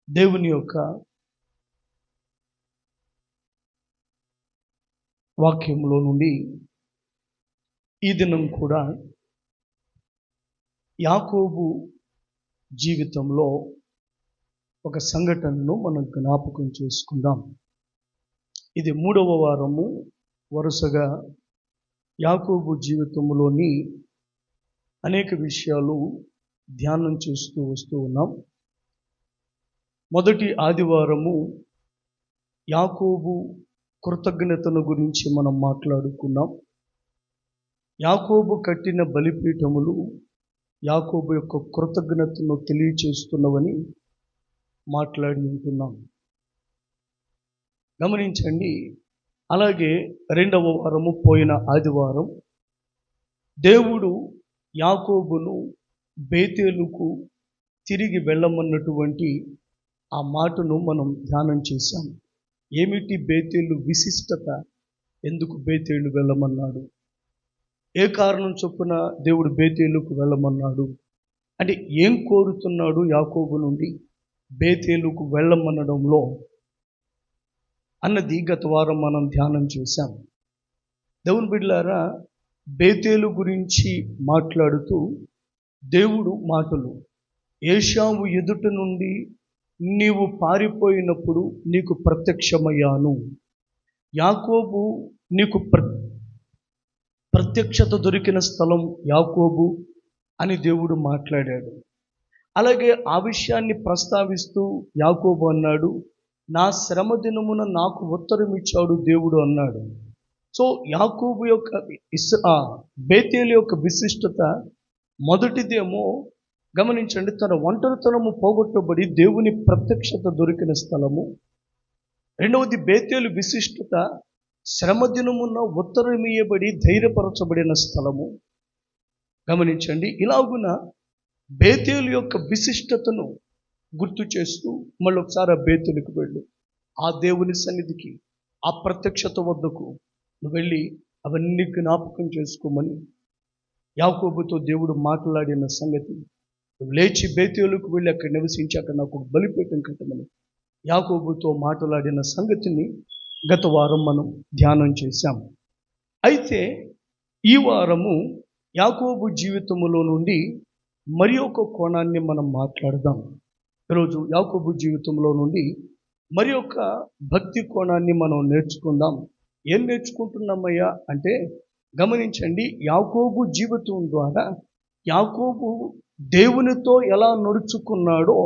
దేవుని యొక్క వాక్యంలో నుండి ఈ దినం కూడా యాకోబు జీవితంలో ఒక సంఘటనను మనం జ్ఞాపకం చేసుకుందాం. ఇది 3వ వారము వరుసగా యాకోబు జీవితంలోని అనేక విషయాలు ధ్యానం చేస్తూ వస్తూ ఉన్నాం. మొదటి ఆదివారము యాకోబు కృతజ్ఞతను గురించి మనం మాట్లాడుకున్నాం. యాకోబు కట్టిన బలిపీఠములు యాకోబు యొక్క కృతజ్ఞతను తెలియచేస్తున్నవని మాట్లాడి ఉంటున్నాం. గమనించండి. అలాగే 2వ వారము పోయిన ఆదివారం దేవుడు యాకోబును బేతేలుకు తిరిగి వెళ్ళమన్నటువంటి ఆ మాటను మనం ధ్యానం చేశాం. ఏమిటి బేతేలు విశిష్టత? ఎందుకు బేతేలు వెళ్ళమన్నాడు? ఏ కారణం చొప్పున దేవుడు బేతేలుకు వెళ్ళమన్నాడు? అంటే ఏం కోరుతున్నాడు యాకోబు నుండి బేతేలుకు వెళ్ళమనడంలో అన్నది గత వారం మనం ధ్యానం చేశాం. దేవుని బిడ్డలారా, బేతేలు గురించి మాట్లాడుతూ దేవుడు మాటలు, ఏశావు ఎదుట నుండి నీవు పారిపోయినప్పుడు నీకు ప్రత్యక్షమయ్యాను, యాకోబు నీకు ప్రత్యక్షత దొరికిన స్థలం యాకోబు అని దేవుడు మాట్లాడాడు. అలాగే ఆ విషయాన్ని ప్రస్తావిస్తూ యాకోబు అన్నాడు, నా శ్రమ దినమున నాకు ఉత్తరం ఇచ్చాడు దేవుడు అన్నాడు. సో యాకోబు యొక్క బేతేలు యొక్క విశిష్టత మొదటిదేమో గమనించండి, తన ఒంటరితనము పోగొట్టబడి దేవుని ప్రత్యక్షత దొరికిన స్థలము. రెండవది బేతేలు విశిష్టత శ్రమ దినమున ఉత్తరమీయబడి ధైర్యపరచబడిన స్థలము. గమనించండి. ఇలాగున బేతేలు యొక్క విశిష్టతను గుర్తు చేస్తూ మళ్ళొకసారి ఆ బేతేలుకు వెళ్ళు, ఆ దేవుని సన్నిధికి, ఆ ప్రత్యక్షత వద్దకు నువ్వు వెళ్ళి అవన్నీ జ్ఞాపకం చేసుకోమని యాకోబుతో దేవుడు మాట్లాడిన సంగతి, నువ్వు లేచి బేతేలుకు వెళ్ళి అక్కడ నివసించి అక్కడ నాకు బలిపీఠం కట్టమని యాకోబుతో మాట్లాడిన సంగతిని గత వారం మనం ధ్యానం చేశాం. అయితే ఈ వారము యాకోబు జీవితములో నుండి మరి ఒక కోణాన్ని మనం మాట్లాడదాం. ఈరోజు యాకోబు జీవితంలో నుండి మరి ఒక భక్తి కోణాన్ని మనం నేర్చుకుందాం. ఏం నేర్చుకుంటున్నామయ్యా అంటే, గమనించండి, యాకోబు జీవితం ద్వారా యాకోబు దేవునితో ఎలా నడుచుకున్నాడో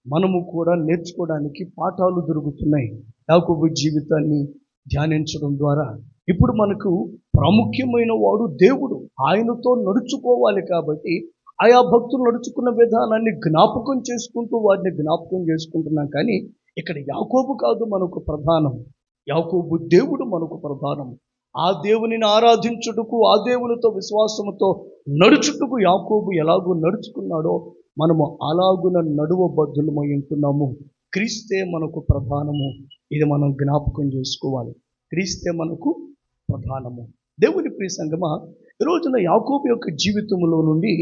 మనము కూడా నేర్చుకోవడానికి పాఠాలు దొరుకుతున్నాయి యాకోబు జీవితాన్ని ధ్యానించడం ద్వారా. ఇప్పుడు మనకు ప్రాముఖ్యమైన వాడు దేవుడు, ఆయనతో నడుచుకోవాలి. కాబట్టి ఆయా భక్తులు నడుచుకున్న విధానాన్ని జ్ఞాపకం చేసుకుంటూ వాటిని జ్ఞాపకం చేసుకుంటున్నాం. కానీ ఇక్కడ యాకోబు కాదు మనకు ప్రధానం, యాకోబు దేవుడు మనకు ప్రధానం. ఆ దేవునిని ఆరాధించుటకు, ఆ దేవునితో విశ్వాసముతో నడుచుటకు యాకోబు ఎలాగూ నడుచుకున్నాడో మనము అలాగున నడువబద్ధులమై ఉంటున్నాము. క్రీస్తే మనకు ప్రధానము. ఇది మనం జ్ఞాపకం చేసుకోవాలి. క్రీస్తే మనకు ప్రధానము. దేవుని ప్రియ సంగమా, ఈ రోజున యాకోబు యొక్క జీవితంలో నుండి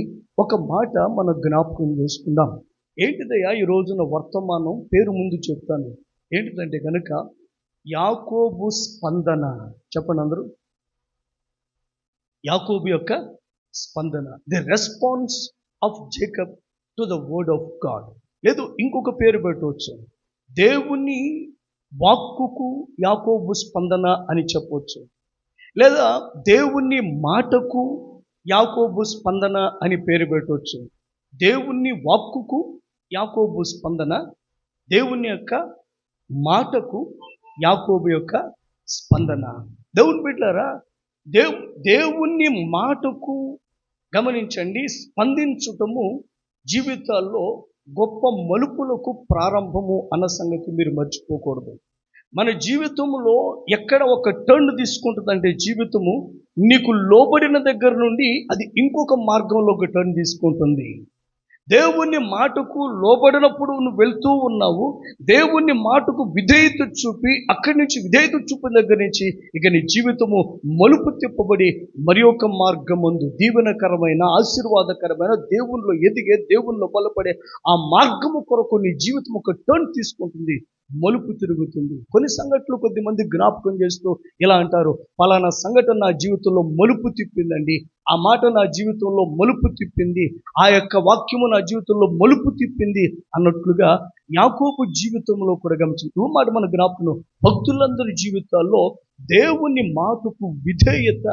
ఒక మాట మనం జ్ఞాపకం చేసుకుందాం. ఏంటిదయ్యా ఈ రోజున వర్తమానం? పేరు ముందు చెప్తాను. ఏంటిదంటే కనుక యాకోబు స్పందన. చెప్పండి అందరూ. యాకోబు యొక్క స్పందన, the response of Jacob to the word of God. లేదు, ఇంకొక పేరు పెట్టవచ్చు, దేవుని వాక్కుకు యాకోబు స్పందన అని చెప్పవచ్చు. లేదా దేవుని మాటకు యాకోబు స్పందన అని పేరు పెట్టవచ్చు. దేవుని వాక్కుకు యాకోబు స్పందన, దేవుని యొక్క మాటకు యాకోబు యొక్క స్పందన. దేవుని బిడ్డలారా, దేవుని మాటకు గమనించండి స్పందించటము జీవితాల్లో గొప్ప మలుపులకు ప్రారంభము అన్న సంగతి మీరు మర్చిపోకూడదు. మన జీవితంలో ఎక్కడ ఒక టర్న్ తీసుకుంటుందంటే జీవితము నీకు లోబడిన దగ్గర నుండి అది ఇంకొక మార్గంలో ఒక టర్న్ తీసుకుంటుంది. దేవుని మాటకు లోబడినప్పుడు నువ్వు వెళ్తూ ఉన్నావు. దేవుని మాటకు విధేయత చూపి అక్కడి నుంచి విధేయత చూపిన దగ్గర నుంచి ఇక నీ జీవితము మలుపు తిప్పబడి మరి ఒక మార్గమందు దీవెనకరమైన ఆశీర్వాదకరమైన దేవునిలో ఎదిగే దేవునిలో బలపడే ఆ మార్గము కొరకు నీ జీవితం ఒక టర్న్ తీసుకుంటుంది, మలుపు తిరుగుతుంది. కొన్ని సంఘటనలు కొద్దిమంది జ్ఞాపకం చేస్తూ ఇలా అంటారు, పలానా సంఘటన నా జీవితంలో మలుపు తిప్పిందండి, ఆ మాట నా జీవితంలో మలుపు తిప్పింది, ఆ యొక్క వాక్యము నా జీవితంలో మలుపు తిప్పింది అన్నట్లుగా యాకోబు జీవితంలో కూడా గమనించు మాట మన జ్ఞాపకం. భక్తులందరి జీవితాల్లో దేవుని మాటకు విధేయత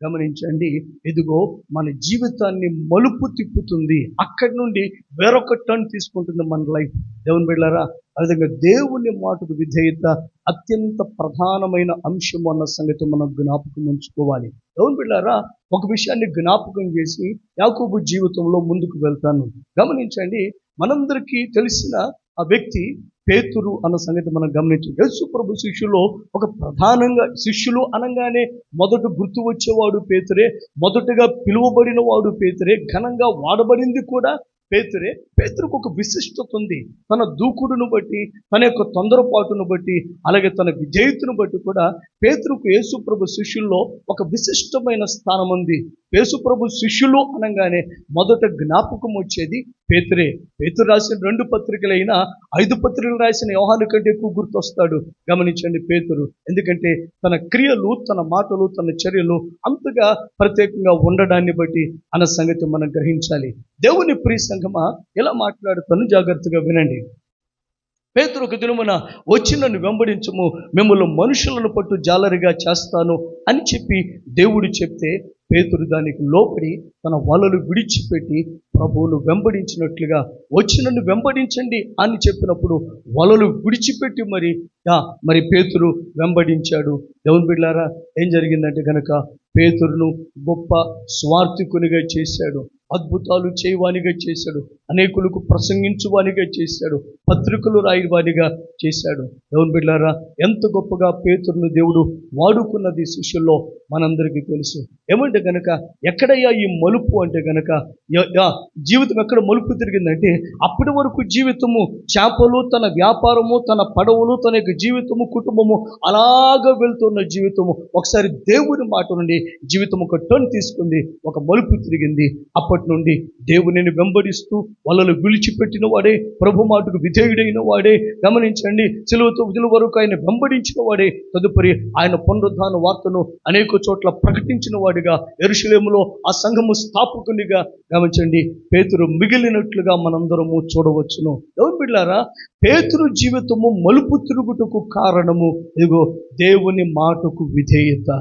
గమనించండి, ఇదిగో మన జీవితాన్ని మలుపు తిప్పుతుంది, అక్కడి నుండి వేరొక టర్న్ తీసుకుంటుంది మన లైఫ్. దేవుని బిడ్డలారా, ఆ విధంగా దేవుని మాటకు విధేయత అత్యంత ప్రధానమైన అంశం అన్న సంగతి మనం జ్ఞాపకం ఉంచుకోవాలి. దేవుని బిడ్డలారా, ఒక విషయాన్ని జ్ఞాపకం చేసి యాకోబు జీవితంలో ముందుకు వెళ్తాను. గమనించండి, మనందరికీ తెలిసిన ఆ వ్యక్తి పేతురు అన్న సంగతి మనం గమనించాం. యేసు ప్రభు శిష్యులో ఒక ప్రధానంగా, శిష్యులు అనగానే మొదట గుర్తు వచ్చేవాడు పేతురే, మొదటగా పిలువబడిన వాడు పేతురే, ఘనంగా వాడబడింది కూడా పేతురే. పేతురుకు ఒక విశిష్టత ఉంది. తన దూకుడును బట్టి, తన యొక్క తొందరపాటును బట్టి, అలాగే తన విధేయతను బట్టి కూడా పేతురుకు యేసు ప్రభు శిష్యుల్లో ఒక విశిష్టమైన స్థానం ఉంది. యేసు ప్రభు శిష్యులు అనగానే మొదట జ్ఞాపకం వచ్చేది పేతురే. పేతురు రాసిన 2 పత్రికలైనా 5 పత్రికలు రాసిన యోహాను కంటే ఎక్కువ గుర్తొస్తాడు. గమనించండి పేతురు, ఎందుకంటే తన క్రియలు, తన మాటలు, తన చర్యలు అంతగా ప్రత్యేకంగా ఉండడాన్ని బట్టి అన్న సంగతి మనం గ్రహించాలి. దేవుని ప్రియ సంగమా, ఎలా మాట్లాడుతాను జాగ్రత్తగా వినండి. పేతురు ఒక దినమున వచ్చి నన్ను వెంబడించుము, మిమ్మల్ని మనుషులను పట్టు జాలరిగా చేస్తాను అని చెప్పి దేవుడు చెప్తే పేతురు దానికి లోపడి తన వలలు విడిచిపెట్టి ప్రభువును వెంబడించినట్లుగా, వచ్చి నన్ను వెంబడించండి అని చెప్పినప్పుడు వలలు విడిచిపెట్టి మరి పేతురు వెంబడించాడు. దేవుని బిడ్డలారా, ఏం జరిగిందంటే కనుక పేతురును గొప్ప స్వార్థికునిగా చేశాడు, అద్భుతాలు చేయవానిగా చేశాడు, అనేకులకు ప్రసంగించువానిగా చేశాడు, పత్రికలు రాయవానిగా చేశాడు. దేవుని బిడ్డలారా, ఎంత గొప్పగా పేతురును దేవుడు వాడుకున్నది శిష్యుల్లో మనందరికీ తెలుసు. ఏమంటే గనక ఎక్కడయ్యా ఈ మలుపు అంటే గనక, జీవితం ఎక్కడ మలుపు తిరిగిందంటే, అప్పటి వరకు జీవితము చేపలు, తన వ్యాపారము, తన పడవలు, తన యొక్క జీవితము, కుటుంబము అలాగ వెళ్తున్న జీవితము ఒకసారి దేవుని మాట నుండి జీవితం ఒక టర్న్ తీసుకుంది, ఒక మలుపు తిరిగింది. అప్పటి నుండి దేవునిని వెంబడిస్తూ వలలు విడిచిపెట్టిన వాడే, ప్రభు మాటకు విధేయుడైన వాడే, గమనించండి, సిలువతో విధుల వరకు ఆయన వెంబడించిన వాడే, తదుపరి ఆయన పునరుద్ధాన వార్తను అనేక చోట్ల ప్రకటించిన వాడిగా, యెరూషలేములో ఆ సంఘము స్థాపకునిగా గమనించండి పేతురు మిగిలినట్లుగా మనందరము చూడవచ్చును. దేవుని బిడ్డలారా, పేతురు జీవితము మలుపు తిరుగుటకు కారణము ఇదిగో దేవుని మాటకు విధేయత.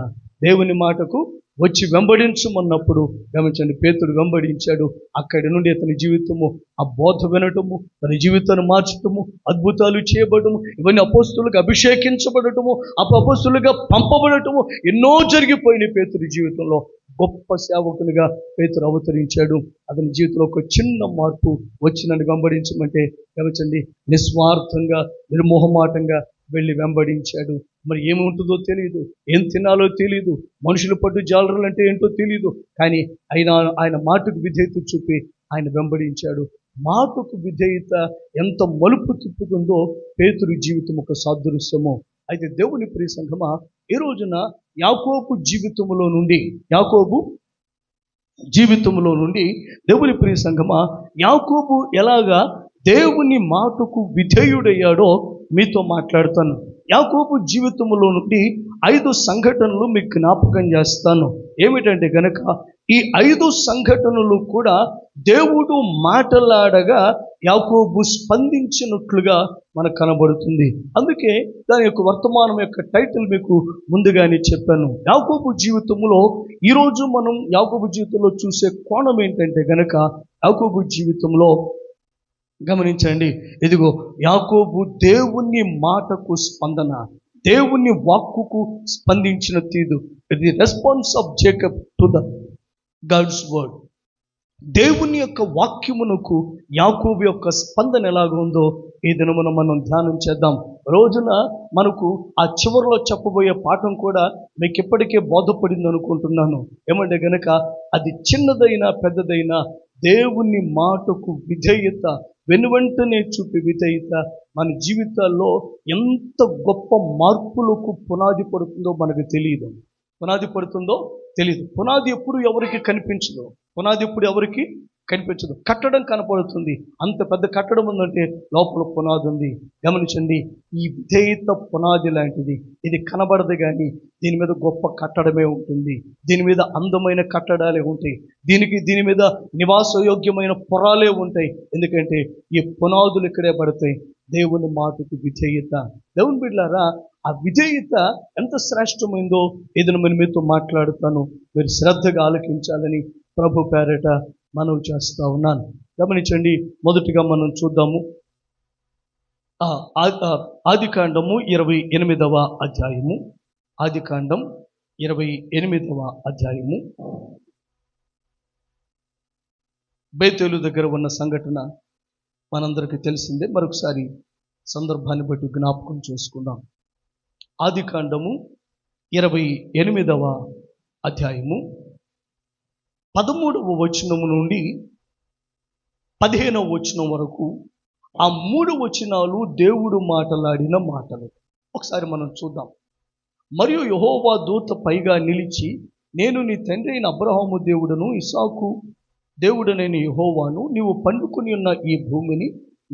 దేవుని మాటకు వచ్చి వెంబడించమన్నప్పుడు గమనించండి, పేతుడు వెంబడించాడు. అక్కడి నుండి అతని జీవితము ఆ బోధ వినటము, తన జీవితాన్ని మార్చటము, అద్భుతాలు చేయబడటము, ఇవన్నీ అపోస్తులుగా అభిషేకించబడటము, అపోస్తులుగా పంపబడటము ఎన్నో జరిగిపోయినాయి పేతుడి జీవితంలో. గొప్ప సేవకునిగా పేతురు అవతరించాడు. అతని జీవితంలో ఒక చిన్న మార్పు వచ్చి నన్ను వెంబడించమంటే గమనించండి, నిస్వార్థంగా, నిర్మోహమాటంగా వెళ్ళి వెంబడించాడు. మరి ఏముంటుందో తెలియదు, ఏం తినాలో తెలియదు, మనుషుల పట్టు జాలరులు అంటే ఏంటో తెలియదు, కానీ ఆయన మాటకు విధేయత చూపి ఆయన వెంబడించాడు. మాటకు విధేయత ఎంత మలుపు తిప్పుతుందో పేతురు జీవితం ఒక సాదృశ్యము. అయితే దేవుని ప్రియ సంఘమా, ఈ రోజున యాకోబు జీవితంలో నుండి దేవుని ప్రియ సంఘమా, యాకోబు ఎలాగా దేవుని మాటకు విధేయుడయ్యాడో మీతో మాట్లాడతాను. యాకోబు జీవితంలో నుండి 5 సంఘటనలు మీకు జ్ఞాపకం చేస్తాను. ఏమిటంటే గనక ఈ 5 సంఘటనలు కూడా దేవుడు మాట్లాడగా యాకోబు స్పందించినట్లుగా మనకు కనబడుతుంది. అందుకే దాని యొక్క వర్తమానం యొక్క టైటిల్ మీకు ముందుగానే చెప్పాను. యాకోబు జీవితంలో ఈరోజు మనం యాకోబు జీవితంలో చూసే కోణం ఏంటంటే గనక, యాకోబు జీవితంలో గమనించండి, ఇదిగో యాకోబు దేవుని మాటకు స్పందన, దేవుని వాక్కుకు స్పందించిన తీరు, the response of Jacob to the God's word. దేవుని యొక్క వాక్యమునకు యాకోబు యొక్క స్పందన ఎలాగ ఉందో ఈ దినమున మనం ధ్యానం చేద్దాం. రోజున మనకు ఆ చివరిలో చెప్పబోయే పాఠం కూడా మీకు ఇప్పటికే బోధపడింది అనుకుంటున్నాను. ఏమంటే గనక అది చిన్నదైనా పెద్దదైనా దేవుని మాటకు విధేయత, వెనువెంటనే చూపే విధేయత మన జీవితాల్లో ఎంత గొప్ప మార్పులకు పునాది పడుతుందో మనకు తెలియదు. పునాది పడుతుందో తెలియదు. పునాది ఎప్పుడు ఎవరికి కనిపించదు. పునాది ఎప్పుడు ఎవరికి కనిపించదు. కట్టడం కనపడుతుంది. అంత పెద్ద కట్టడం ఉందంటే లోపల పునాది ఉంది. గమనించండి, ఈ విధేయత పునాది లాంటిది. ఇది కనబడదు కానీ దీని మీద గొప్ప కట్టడమే ఉంటుంది. దీని మీద అందమైన కట్టడాలే ఉంటాయి. దీని మీద నివాసయోగ్యమైన పొరాలే ఉంటాయి. ఎందుకంటే ఈ పునాదులు ఇక్కడే పడతాయి. దేవుని మాటకు విధేయత. దేవుని బిడ్డలారా, ఆ విధేయత ఎంత శ్రేష్టమైందో ఏదైనా నేను మీతో మాట్లాడుతాను. మీరు శ్రద్ధగా ఆలకించాలని ప్రభు పేరట మనవి చేస్తా ఉన్నాను. గమనించండి, మొదటిగా మనం చూద్దాము ఆదికాండము 28వ అధ్యాయము. ఆదికాండం 28వ అధ్యాయము. బేతేలు దగ్గర ఉన్న సంఘటన మనందరికీ తెలిసిందే. మరొకసారి సందర్భాన్ని బట్టి జ్ఞాపకం చేసుకుందాం. ఆదికాండము 28వ అధ్యాయము 13వ వచనము నుండి 15వ వచనం వరకు ఆ 3 వచనాలు దేవుడు మాట్లాడిన మాటలు. ఒకసారి మనం చూద్దాం. మరియు యెహోవా దూత పైగా నిలిచి, నేను నీ తండ్రి అయిన అబ్రహాము దేవుడను, ఇస్సాకు దేవుడనైన యెహోవాను, నీవు పండుకొని ఉన్న ఈ భూమిని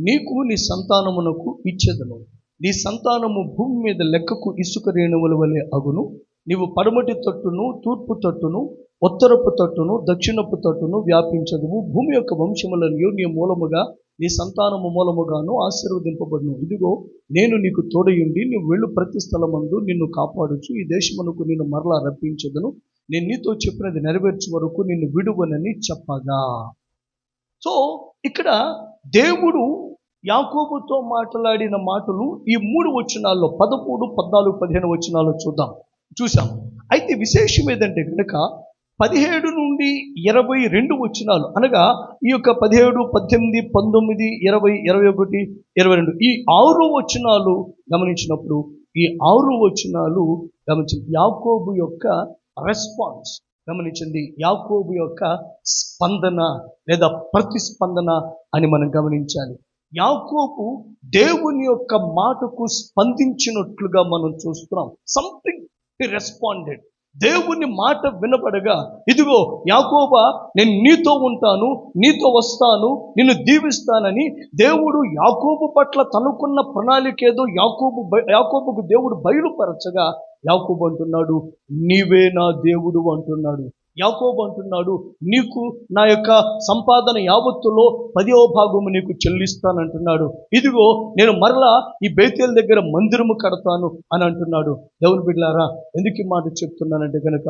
నీకు నీ సంతానమునకు ఇచ్చేదను. నీ సంతానము భూమి మీద లెక్కకు ఇసుక రేణువుల వలె అగును. నీవు పడమటి తట్టును, తూర్పు తట్టును, ఉత్తరపు తట్టును, దక్షిణపు తట్టును వ్యాపించదువు. భూమి యొక్క వంశములను నీ మూలముగా నీ సంతానము మూలముగాను ఆశీర్వదింపబడును. ఇదిగో నేను నీకు తోడయుండి నీవు వెళ్ళు ప్రతి స్థలమందు నిన్ను కాపాడుచు ఈ దేశమునకు నిన్ను మరలా రప్పించదును. నేను నీతో చెప్పినది నెరవేర్చు వరకు నిన్ను విడువనని చెప్పగా. సో ఇక్కడ దేవుడు యాకోబుతో మాట్లాడిన మాటలు ఈ 3 వచనాల్లో 13, 14, 15 వచనాల్లో చూసాం. అయితే విశేషం ఏదంటే కనుక 17 నుండి 22 వచనాలు, అనగా ఈ యొక్క 17, 18, 19, 20, 21, 22 ఈ 6 వచనాలు గమనించినప్పుడు, ఈ 6 వచనాలు గమనించండి, యాకోబు యొక్క రెస్పాన్స్. గమనించండి, యాకోబు యొక్క స్పందన లేదా ప్రతిస్పందన అని మనం గమనించాలి. యాకోబు దేవుని యొక్క మాటకు స్పందించినట్లుగా మనం చూస్తున్నాం. సంథింగ్ హి రెస్పాండెడ్. దేవుని మాట వినబడగా, ఇదిగో యాకోబా, నేను నీతో ఉంటాను, నీతో వస్తాను, నిన్ను దీవిస్తానని దేవుడు యాకోబు పట్ల తనకున్న ప్రణాళిక ఏదో యాకోబుకు దేవుడు బయలుపరచగా, యాకోబు అంటున్నాడు, నీవే నా దేవుడు అంటున్నాడు. యాకోబు అంటున్నాడు, నీకు నా యొక్క సంపాదన యావత్తులో 10వ భాగము నీకు చెల్లిస్తానంటున్నాడు. ఇదిగో నేను మరలా ఈ బేతేలు దగ్గర మందిరము కడతాను అని అంటున్నాడు. దేవుని బిడ్డలారా, ఎందుకు ఈ మాట చెప్తున్నానంటే కనుక,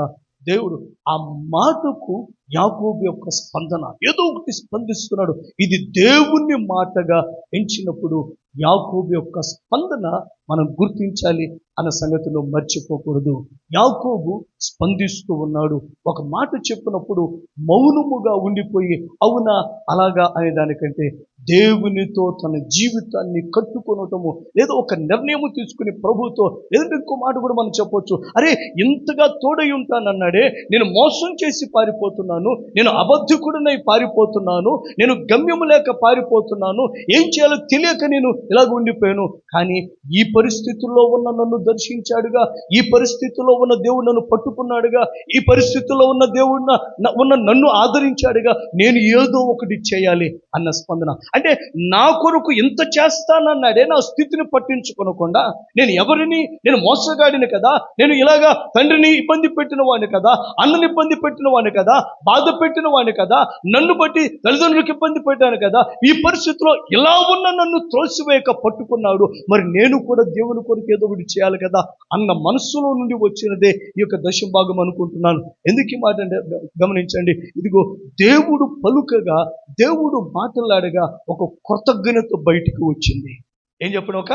దేవుడు ఆ మాటకు యాకోబు యొక్క స్పందన, ఏదో ఒకటి స్పందిస్తున్నాడు. ఇది దేవుని మాటగా ఎంచినప్పుడు యాకోబు యొక్క స్పందన మనం గుర్తించాలి అన్న సంగతిలో మర్చిపోకూడదు. యాకోబు స్పందిస్తూ ఉన్నాడు. ఒక మాట చెప్పినప్పుడు మౌనముగా ఉండిపోయి అవునా అలాగా అనే దానికంటే దేవునితో తన జీవితాన్ని కట్టుకొనటము, లేదా ఒక నిర్ణయం తీసుకుని ప్రభుతో, లేదంటే ఇంకో మాట కూడా మనం చెప్పొచ్చు, అరే ఇంతగా తోడై ఉంటానన్నాడే, నేను మోసం చేసి పారిపోతున్నాను, నేను అబద్ధికుడినై పారిపోతున్నాను, నేను గమ్యము లేక పారిపోతున్నాను, ఏం చేయాలో తెలియక నేను ఇలాగ ఉండిపోయాను. కానీ ఈ పరిస్థితుల్లో ఉన్న నన్ను దర్శించాడుగా, ఈ పరిస్థితుల్లో ఉన్న దేవుడు నన్ను పట్టుకున్నాడుగా, ఈ పరిస్థితుల్లో ఉన్న దేవుడు నన్ను ఆదరించాడుగా, నేను ఏదో ఒకటి చేయాలి అన్న స్పందన. అంటే నా కొరకు ఎంత చేస్తానన్నాడే, నా స్థితిని పట్టించుకోనకుండా, నేను మోసగాడిని కదా, నేను ఇలాగా తండ్రిని ఇబ్బంది పెట్టిన వాడిని కదా, అన్నని ఇబ్బంది పెట్టిన వాడిని కదా, బాధ పెట్టిన వాడిని కదా, నన్ను బట్టి తల్లిదండ్రులకు ఇబ్బంది పెట్టాను కదా, ఈ పరిస్థితిలో ఇలా ఉన్న నన్ను త్రోసివేయక పట్టుకున్నాడు, మరి నేను కూడా దేవుని కొరకు ఏదో ఒకటి చేయాలి కదా అన్న మనస్సులో నుండి వచ్చినదే ఈ యొక్క దశభాగం అనుకుంటున్నాను. ఎందుకు ఈ మాట అంటే గమనించండి, ఇదిగో దేవుడు పలుకగా, దేవుడు మాట్లాడగా ఒక కృతజ్ఞత బయటికి వచ్చింది. ఏం చెప్పిన ఒక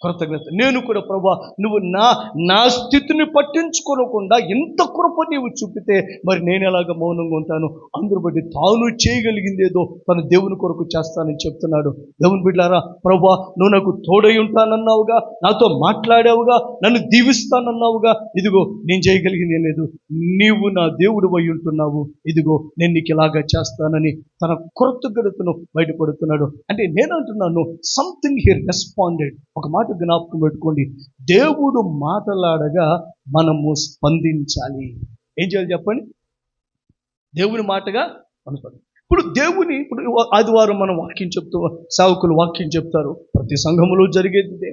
కృతజ్ఞత. నేను కూడా ప్రభా, నువ్వు నా స్థితిని పట్టించుకోకుండా ఇంత కృప నీవు చూపితే మరి నేను ఎలాగ మౌనంగా ఉంటాను? అందరూ బట్టి తాను చేయగలిగింది ఏదో తను దేవుని కొరకు చేస్తానని చెప్తున్నాడు. దేవుని బిడ్డలారా, ప్రభా నువ్వు నాకు తోడై ఉంటానన్నావుగా, నాతో మాట్లాడావుగా, నన్ను దీవిస్తానన్నావుగా. ఇదిగో నేను చేయగలిగింది లేదు, నీవు నా దేవుడు అయి ఉంటున్నావు. ఇదిగో నేను నీకు ఇలాగా చేస్తానని తన కృతజ్ఞతను బయటపడుతున్నాడు. అంటే నేను అంటున్నాను, సంథింగ్ హీ రెస్పాండెడ్. ఒక మాట జ్ఞాపకం పెట్టుకోండి, దేవుడు మాట్లాడగా మనము స్పందించాలి. ఏం చేయాలి చెప్పండి? దేవుని మాటగా మనం ఇప్పుడు ఆదివారం మనం వాక్యం చెప్తూ, సేవకులు వాక్యం చెప్తారు. ప్రతి సంఘములో జరిగేది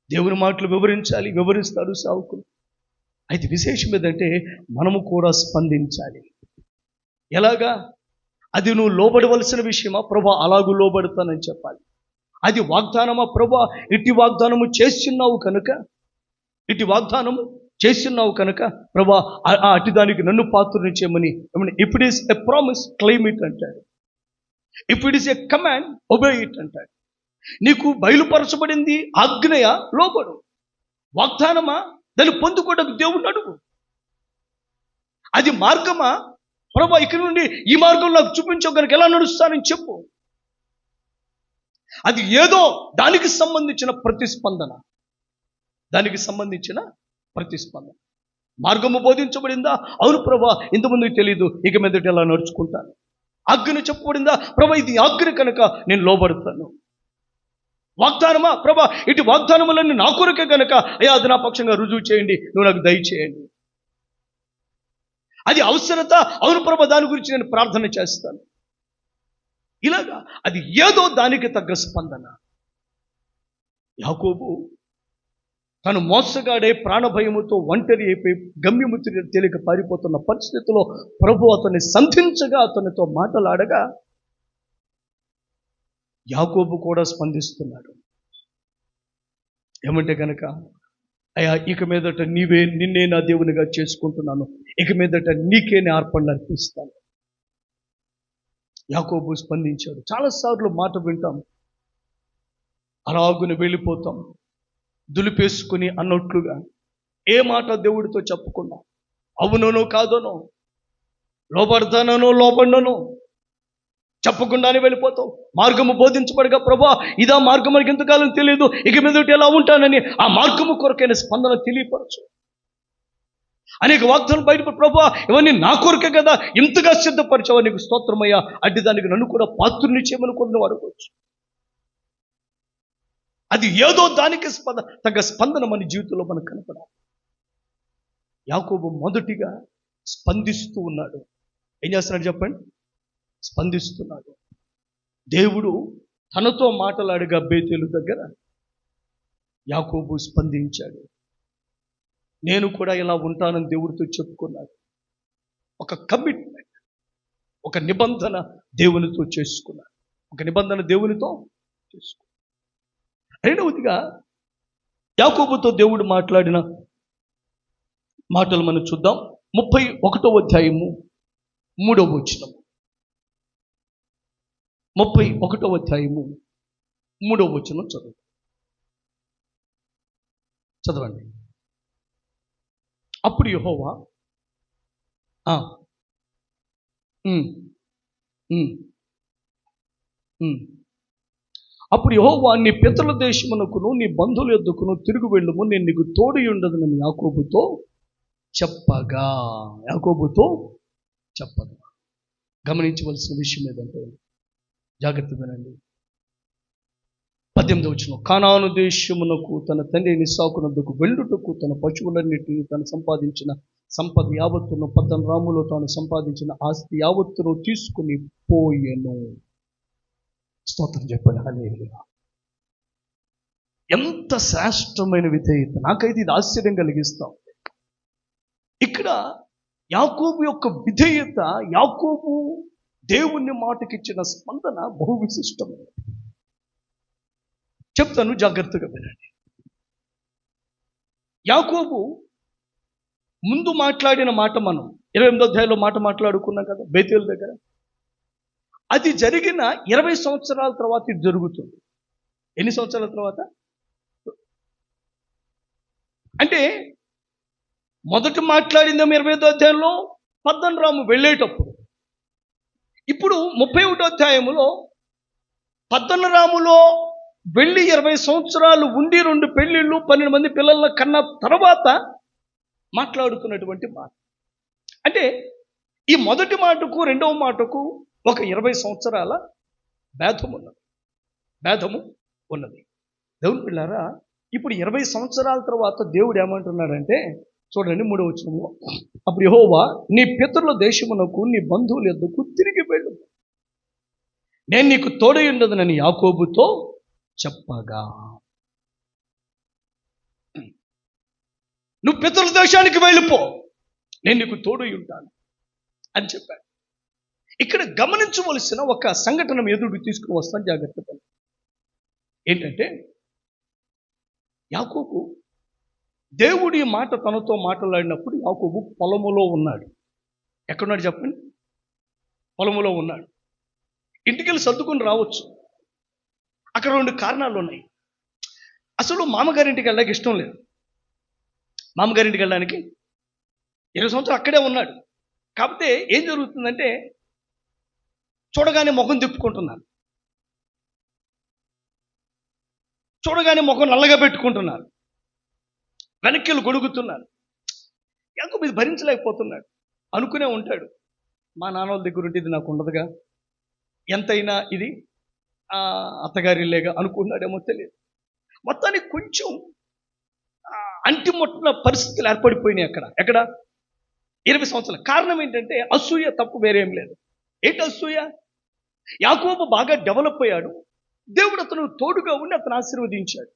దేవుని మాటలు వివరిస్తారు సేవకులు. అయితే విశేషం ఏదంటే మనము కూడా స్పందించాలి. ఎలాగా? అది నువ్వు లోబడవలసిన విషయమా? ప్రభా అలాగూ లోబడతానని చెప్పాలి. అది వాగ్దానమా? ప్రభా ఇట్టి వాగ్దానము చేస్తున్నావు కనుక ప్రభా అట్టి దానికి నన్ను పాత్రని చేయమని. If it is a promise claim it అంటాడు. If it is a command obey it అంటాడు. నీకు బయలుపరచబడింది ఆజ్ఞయ, లోబడు. వాగ్దానమా? దాన్ని పొందుకోవడానికి దేవుణ్ణి అడుగు. అది మార్గమా? ప్రభా ఇక్కడ నుండి ఈ మార్గం నాకు చూపించవు కనుక ఎలా నడుస్తానని చెప్పు. అది ఏదో దానికి సంబంధించిన ప్రతిస్పందన. మార్గము బోధించబడిందా? అవును ప్రభా, ఇంతమందికి తెలియదు, ఇక మీదట ఎలా నడుచుకుంటాను. ఆజ్ఞ చెప్పబడిందా? ప్రభా ఇది ఆజ్ఞ కనుక నేను లోబడతాను. వాగ్దానమా? ప్రభా ఇటు వాగ్దానములన్నీ నా కొరకే కనుక అయ్యా అది నా పక్షంగా రుజువు చేయండి, నువ్వు నాకు దయచేయండి. అది అవసరత? అవును ప్రభా, దాని గురించి నేను ప్రార్థన చేస్తాను. ఇలాగా అది ఏదో దానికి తగ్గ స్పందన. యాకోబు తను మోసగాడే ప్రాణభయముతో ఒంటరి అయిపోయి గమ్యము తెలియక పారిపోతున్న పరిస్థితిలో ప్రభు అతన్ని సంధించగా, అతనితో మాట్లాడగా యాకోబు కూడా స్పందిస్తున్నాడు. ఏమంటే కనుక, అయ్యా ఇక మీదట నిన్నే నా దేవునిగా చేసుకుంటున్నాను, ఇక మీదట నీకే అర్పణలు అర్పిస్తాను. యాకోబు స్పందించాడు. చాలాసార్లు మాట వింటాం, అలాగుని వెళ్ళిపోతాం దులిపేసుకుని అన్నట్లుగా. ఏ మాట దేవుడితో చెప్పకుండా, అవునో కాదనో, లోబడనో చెప్పకుండానే వెళ్ళిపోతావు. మార్గము బోధించబడగా ప్రభా ఇదా మార్గం మనకి ఎంతకాలం తెలియదు, ఇక మీదట ఎలా ఉంటానని ఆ మార్గము కొరకైన స్పందన తెలియపరచు. అనేక వాగ్దానం బయట ప్రభా ఇవన్నీ నా కొరకే కదా, ఇంతగా సిద్ధపరిచావా, నీకు స్తోత్రమయ్యా, అడ్డి దానికి నన్ను కూడా పాత్రుని చేయమని కూడా నువ్వు అడగవచ్చు. అది ఏదో దానికి తగ్గ స్పందన మన జీవితంలో మనకు కనపడాలి. యాకోబు మొదటిగా స్పందిస్తూ ఉన్నాడు. ఏం చేస్తున్నాడు చెప్పండి? స్పందిస్తున్నాడు. దేవుడు తనతో మాట్లాడగా బేతేలు దగ్గర యాకోబు స్పందించాడు. నేను కూడా ఇలా ఉంటానని దేవుడితో చెప్పుకున్నాడు. ఒక కమిట్మెంట్, ఒక నిబంధన దేవునితో చేసుకున్నాడు. రెండవదిగా యాకోబుతో దేవుడు మాట్లాడిన మాటలు మనం చూద్దాం. 31వ అధ్యాయము 3వ వచనం. 31వ అధ్యాయము 3వ వచనం చదవండి. అప్పుడు యెహోవా నీ పితరుల దేశమునకును నీ బంధువుల యొద్దకును తిరుగు వెళ్ళుము, నేను నీకు తోడు ఉండదునని యాకోబుతో చెప్పగా. గమనించవలసిన విషయం ఏదంటే, జాగ్రత్త వినండి. 18వ వచనం. కానాను దేశమునకు తన తండ్రి ఇస్సాకునొద్దకు వెళ్ళుటకు తన పశువులన్నిటిని తను సంపాదించిన సంపద యావత్తును, 10 రాములో తాను సంపాదించిన ఆస్తి యావత్తును తీసుకుని పోయెను. స్తోత్రం చెప్పండి. హల్లెలూయా. ఎంత శ్రేష్టమైన విధేయత! నాకైతే ఇది ఆశ్చర్యం కలిగిస్తాం. ఇక్కడ యాకోబు యొక్క విధేయత, యాకోబు దేవుని మాటకిచ్చిన స్పందన బహు విశిష్టమైనది. చెప్తాను, జాగ్రత్తగా వినండి. యాకోబు ముందు మాట్లాడిన మాట మనం 28వ అధ్యాయంలో మాట్లాడుకున్నాం కదా, బేతేలు దగ్గర. అది జరిగిన 20 సంవత్సరాల తర్వాత ఇది జరుగుతుంది. ఎన్ని సంవత్సరాల తర్వాత? అంటే మొదట మాట్లాడిందేమో 25వ అధ్యాయంలో పద్దనరాము వెళ్ళేటప్పుడు. ఇప్పుడు 31వ అధ్యాయములో పద్దనరాములో వెళ్ళి 20 సంవత్సరాలు ఉండి 2 పెళ్ళిళ్ళు 12 మంది పిల్లల కన్నా తర్వాత మాట్లాడుతున్నటువంటి మాట. అంటే ఈ మొదటి మాటకు రెండవ మాటకు ఒక 20 సంవత్సరాల భేదము ఉన్నది. దేవుని పిల్లారా, ఇప్పుడు 20 సంవత్సరాల తర్వాత దేవుడు ఏమంటున్నాడంటే, చూడండి 3వ వచనంలో, అప్పుడు యెహోవా నీ పితరుల దేశమునకు నీ బంధువుల యొద్దకు తిరిగి వెళ్ళు, నేను నీకు తోడై ఉండదనని యాకోబుతో చెప్పగా. నువ్వు పితరుల దేశానికి వెళ్ళిపో, నేను నీకు తోడై ఉంటాను అని చెప్పాడు. ఇక్కడ గమనించవలసిన ఒక సంఘటన ఎదురు తీసుకుని వస్తాను, జాగ్రత్తగా. ఏంటంటే యాకోబు దేవుడి మాట తనతో మాట్లాడినప్పుడు యాకోబు పొలములో ఉన్నాడు. ఎక్కడున్నాడు చెప్పండి? పొలములో ఉన్నాడు. ఇంటికెళ్ళి సర్దుకుని రావచ్చు. అక్కడ 2 కారణాలు ఉన్నాయి. అసలు మామగారింటికి వెళ్ళడానికి ఇష్టం లేదు. మామగారింటికి వెళ్ళడానికి 20 సంవత్సరాలు అక్కడే ఉన్నాడు. కాకపోతే ఏం జరుగుతుందంటే, చూడగానే ముఖం తిప్పుకుంటున్నారు, చూడగానే ముఖం నల్లగా పెట్టుకుంటున్నారు, వెనక్కిలు గొడుగుతున్నారు. యాకోబు ఇది భరించలేకపోతున్నాడు. అనుకునే ఉంటాడు, మా నాన్నోళ్ళ దగ్గర ఉంటే ఇది నాకు ఉండదుగా, ఎంతైనా ఇది అత్తగారిల్లేగా అనుకున్నాడేమో తెలియదు. మొత్తానికి కొంచెం అంటిముట్టిన పరిస్థితులు ఏర్పడిపోయినాయి ఎక్కడ 20 సంవత్సరాలు. కారణం ఏంటంటే అసూయ తప్ప వేరేం లేదు. ఏంటి అసూయ? యాకోబు బాగా డెవలప్ అయ్యాడు. దేవుడు అతను తోడుగా ఉండి అతను ఆశీర్వదించాడు.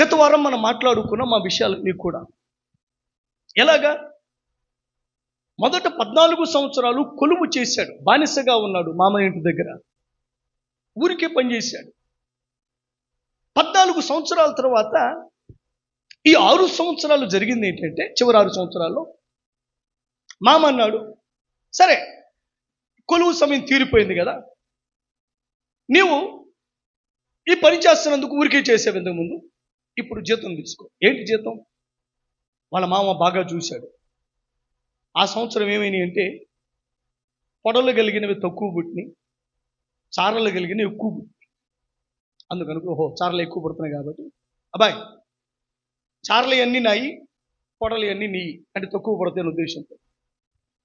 గత వారం మనం మాట్లాడుకున్న మా విషయాలన్నీ కూడా ఎలాగా, మొదట 14 సంవత్సరాలు కొలువు చేశాడు, బానిసగా ఉన్నాడు మామ ఇంటి దగ్గర, ఊరికే పనిచేశాడు. 14 సంవత్సరాల తర్వాత ఈ 6 సంవత్సరాలు జరిగింది ఏంటంటే, చివరి 6 సంవత్సరాల్లో మామ అన్నాడు, సరే కొలువు సమయం తీరిపోయింది కదా, నీవు ఈ పని చేస్తున్నందుకు ఊరికే చేసేవి ఇంతకు ముందు, ఇప్పుడు జీతం తీసుకో. ఏంటి జీతం? వాళ్ళ మామ బాగా చూశాడు. ఆ సంవత్సరం ఏమైనాయి అంటే, పొడలు కలిగినవి తక్కువ పుట్టినాయి, చారలు కలిగినవి ఎక్కువ పుట్టినాయి. అందుకని ఓహో చారలు ఎక్కువ పుడుతున్నాయి కాబట్టి, అబ్బాయి చారలు అన్నీ నాయి, పొడలు అన్నీ నీ అంటే తక్కువ పడతాయి ఉద్దేశంతో.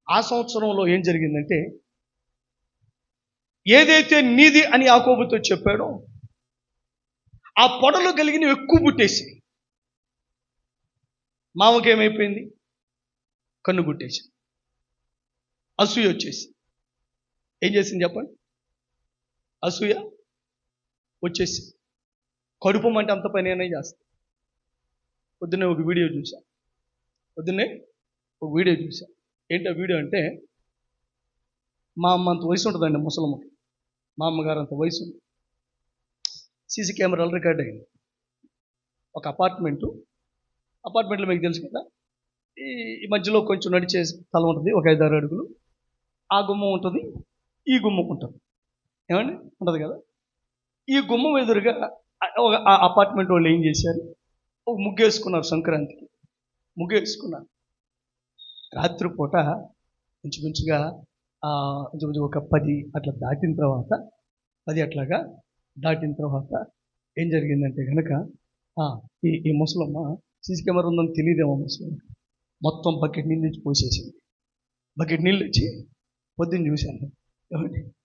ఆ సంవత్సరంలో ఏం జరిగిందంటే, ఏదైతే నీది అని యాకోబుతో చెప్పాడో ఆ పొడలు కలిగినవి ఎక్కువ పుట్టేసి మామకేమైపోయింది? కన్ను గుట్టేసి అసూయ వచ్చేసి ఏం చేసింది చెప్పండి? అసూయ వచ్చేసి కడుపమంటే అంత పని అయినా చేస్తాను. పొద్దున్నే ఒక వీడియో చూసా. ఏంటి ఆ వీడియో అంటే, మా అమ్మ అంత వయసు ఉంటుందండి ముసలమ్మకి, మా అమ్మగారు అంత వయసు ఉంది. సీసీ కెమెరాలు రికార్డ్ అయింది. ఒక అపార్ట్మెంట్లో మీకు తెలుసు కదా, ఈ మధ్యలో కొంచెం నడిచే స్థలం ఉంటుంది, ఒక 5-6 అడుగులు. ఆ గుమ్మం ఉంటుంది, ఈ గుమ్మం ఉంటుంది, ఏమండి ఉంటుంది కదా. ఈ గుమ్మం ఎదురుగా ఆ అపార్ట్మెంట్ వాళ్ళు ఏం చేశారు, ఒక ముగ్గేసుకున్నారు. సంక్రాంతికి ముగ్గేసుకున్నారు. రాత్రిపూట ఇంచుమించుగా ఒక 10 అట్లా దాటిన తర్వాత ఏం జరిగిందంటే కనుక, ఈ ముసలమ్మ సీసీ కెమెరా ఉందని తెలియదేమో ముసలమ్మ, మొత్తం బకెట్ నీళ్ళు తెచ్చి పోసేసింది. బకెట్ నీళ్ళు వచ్చి పొద్దున్న చూశాను,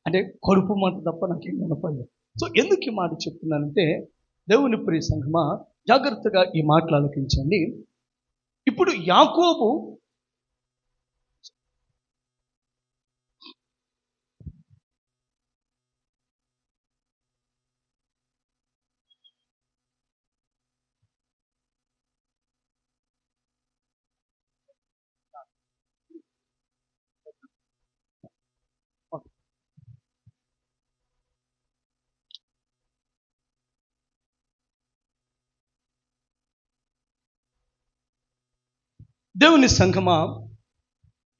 అంటే కడుపు మాట తప్ప నాకేం కనపడలేదు. సో ఎందుకు ఈ మాట చెప్తున్నానంటే, దేవుని ప్రియ సంఘమా, జాగ్రత్తగా ఈ మాటలు ఆలకించండి. ఇప్పుడు యాకోబు దేవుని సంఘమా,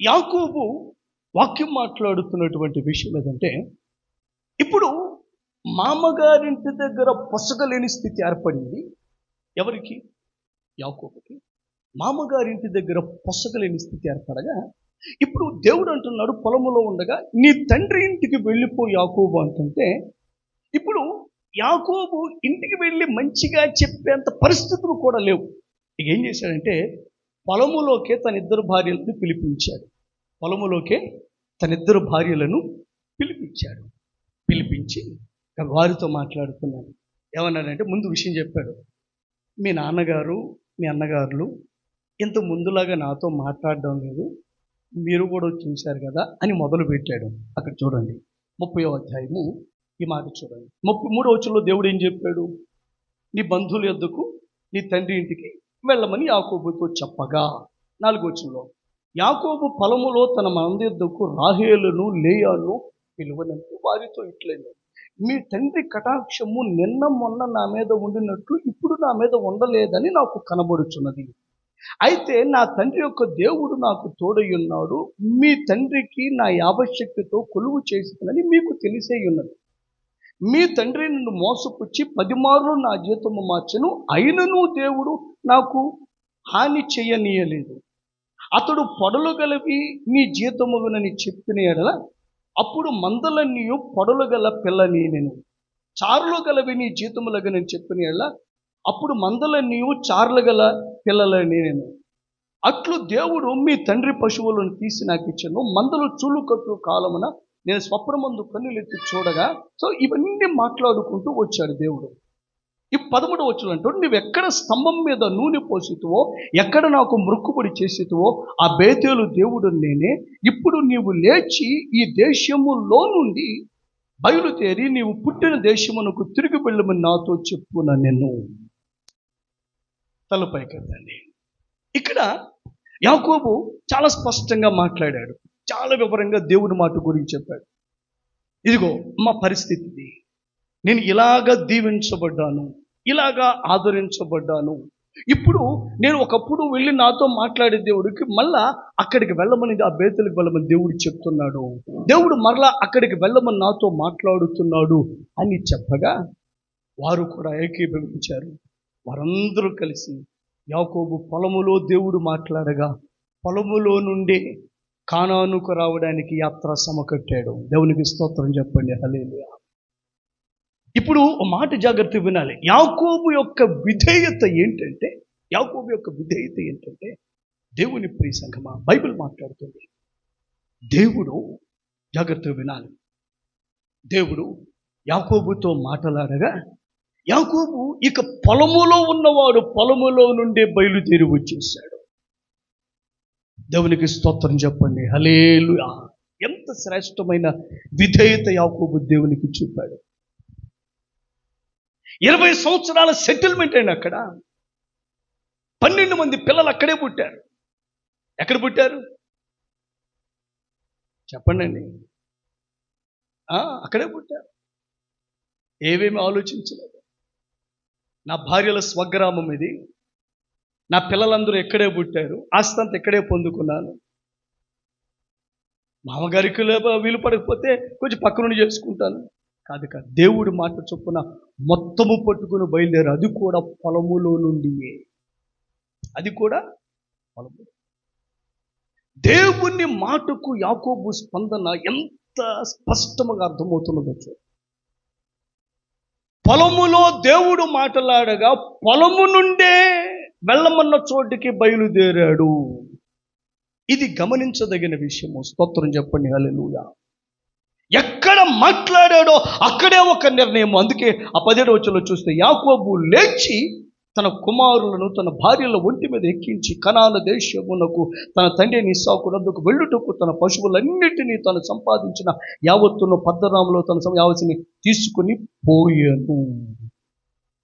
యాకోబు వాక్యం మాట్లాడుతున్నటువంటి విషయం ఏదంటే, ఇప్పుడు మామగారింటి దగ్గర పొసగలేని స్థితి ఏర్పడింది. ఎవరికి? యాకోబుకి మామగారింటి దగ్గర పొసగలేని స్థితి ఏర్పడగా, ఇప్పుడు దేవుడు అంటున్నాడు పొలములో ఉండగా నీ తండ్రి ఇంటికి వెళ్ళిపో యాకోబు అంటుంటే, ఇప్పుడు యాకోబు ఇంటికి వెళ్ళి మంచిగా చెప్పేంత పరిస్థితులు కూడా లేవు. ఇక ఏం చేశాడంటే పొలములోకే తన ఇద్దరు భార్యలను పిలిపించాడు. పొలములోకే తన ఇద్దరు భార్యలను పిలిపించి వారితో మాట్లాడుతున్నాడు. ఏమన్నాడంటే ముందు విషయం చెప్పాడు. మీ నాన్నగారు మీ అన్నగారులు ఇంత ముందులాగా నాతో మాట్లాడడం లేదు, మీరు కూడా చూశారు కదా అని మొదలు పెట్టాడు. అక్కడ చూడండి 30వ అధ్యాయము ఈ మాట చూడండి. 33వ వచనంలో దేవుడు ఏం చెప్పాడు? నీ బంధువుల యొద్దకు నీ తండ్రి ఇంటికి వెళ్ళమని యాకోబుతో చెప్పగా, 4వ వచనంలో యాకోబు పొలములో తన మంది యొద్దకు రాహేలును లేయాను పిలువనంటూ వారితో ఇట్లయింది, మీ తండ్రి కటాక్షము నిన్న మొన్న నా మీద ఉండినట్లు ఇప్పుడు నా మీద ఉండలేదని నాకు కనబడుచున్నది. అయితే నా తండ్రి యొక్క దేవుడు నాకు తోడై ఉన్నాడు, మీ తండ్రికి నా యావశక్తితో కొలువు చేసిందని మీకు తెలిసే ఉన్నది. మీ తండ్రి నన్ను మోసపుచ్చి 10 మార్లు నా జీతము మార్చెను, అయినను దేవుడు నాకు హాని చెయ్యనీయలేదు. అతడు పొడలు గలవి నీ జీతముగునని చెప్పిన ఎడల అప్పుడు మందలన్నీయు పొడలు గల పిల్లనీనెను, చారులు గలవి నీ జీతములగనని చెప్పిన ఎడల అప్పుడు మందలన్నీయు చార్లు గల పిల్లలనీనెను. అట్లు దేవుడు మీ తండ్రి పశువులను తీసి నాకు ఇచ్చెను, మందలు చూలు కట్టు కాలమున నేను స్వప్నమందు కన్నులెత్తి చూడగా. సో ఇవన్నీ మాట్లాడుకుంటూ వచ్చాడు దేవుడు. ఈ 13వ వచనం అంటాడు, నువ్వు ఎక్కడ స్తంభం మీద నూనె పోసితువో, ఎక్కడ నాకు మొక్కుబడి చేసితువో ఆ బేతేలు దేవుడు నేనే. ఇప్పుడు నీవు లేచి ఈ దేశములో నుండి బయలుదేరి నీవు పుట్టిన దేశమునకు తిరిగి వెళ్ళమని నాతో చెప్పున నేను. తలపైకెత్తండి. ఇక్కడ యాకోబు చాలా స్పష్టంగా మాట్లాడాడు, చాలా వివరంగా దేవుని మాట గురించి చెప్పాడు. ఇదిగో మా పరిస్థితి, నేను ఇలాగా దీవించబడ్డాను, ఇలాగా ఆదరించబడ్డాను. ఇప్పుడు నేను ఒకప్పుడు వెళ్ళి నాతో మాట్లాడే దేవుడికి మళ్ళా అక్కడికి వెళ్ళమని, ఆ బేతలకు వెళ్ళమని దేవుడు చెప్తున్నాడు. దేవుడు మరలా అక్కడికి వెళ్ళమని నాతో మాట్లాడుతున్నాడు అని చెప్పగా వారు కూడా ఏకీభవించారు. వారందరూ కలిసి యాకోబు పొలములో దేవుడు మాట్లాడగా పొలములో నుండి కానానుకు రావడానికి యాత్ర సమకట్టాడు. దేవునికి స్తోత్రం చెప్పండి, హల్లెలూయా. ఇప్పుడు ఒక మాట జాగ్రత్త వినాలి. యాకోబు యొక్క విధేయత ఏంటంటే దేవుని ప్రియ సంఘమా, బైబిల్ మాట్లాడుతుంది. దేవుడు జాగ్రత్తగా వినాలి. దేవుడు యాకోబుతో మాట్లాడగా యాకోబు ఇక పొలములో ఉన్నవాడు పొలములో నుండి బయలుదేరి వచ్చేసాడు. దేవునికి స్తోత్రం చెప్పండి, హల్లెలూయా. ఎంత శ్రేష్టమైన విధేయత యాకోబు దేవునికి చూపాడు. 20 సంవత్సరాల సెటిల్మెంట్ అయిన అక్కడ 12 మంది పిల్లలు అక్కడే పుట్టారు. ఎక్కడ పుట్టారు చెప్పండి? అక్కడే పుట్టారు. ఏవేమి ఆలోచించలేదు. నా భార్యల స్వగ్రామం ఇది, నా పిల్లలందరూ ఎక్కడే పుట్టారు, ఆస్తి అంతా ఎక్కడే పొందుకున్నాను. మామగారికి వీలు పడకపోతే కొంచెం పక్క నుండి చేసుకుంటాను. కాదు, దేవుడి మాట చొప్పున మొత్తము పట్టుకుని బయలుదేరు. అది కూడా పొలములో నుండియే. దేవుని మాటకు యాకోబు స్పందన ఎంత స్పష్టంగా అర్థమవుతున్నదో. పొలములో దేవుడు మాట్లాడగా పొలము నుండే వెళ్ళమన్న చోటికి బయలుదేరాడు. ఇది గమనించదగిన విషయము. స్తోత్రం చెప్పండి, హల్లెలూయా. ఎక్కడ మాట్లాడాడో అక్కడే ఒక నిర్ణయం. అందుకే ఆ 17వ వచనంలో చూస్తే యాకోబు లేచి తన కుమారులను తన భార్యల ఒంటి మీద ఎక్కించి కనాను దేశమునకు తన తండ్రి ఇస్సాకు వద్దకు వెళ్ళుటకు తన పశువులన్నిటినీ తను సంపాదించిన యావత్తును పద్దరాములో తన యావత్తుని తీసుకుని పోయాను.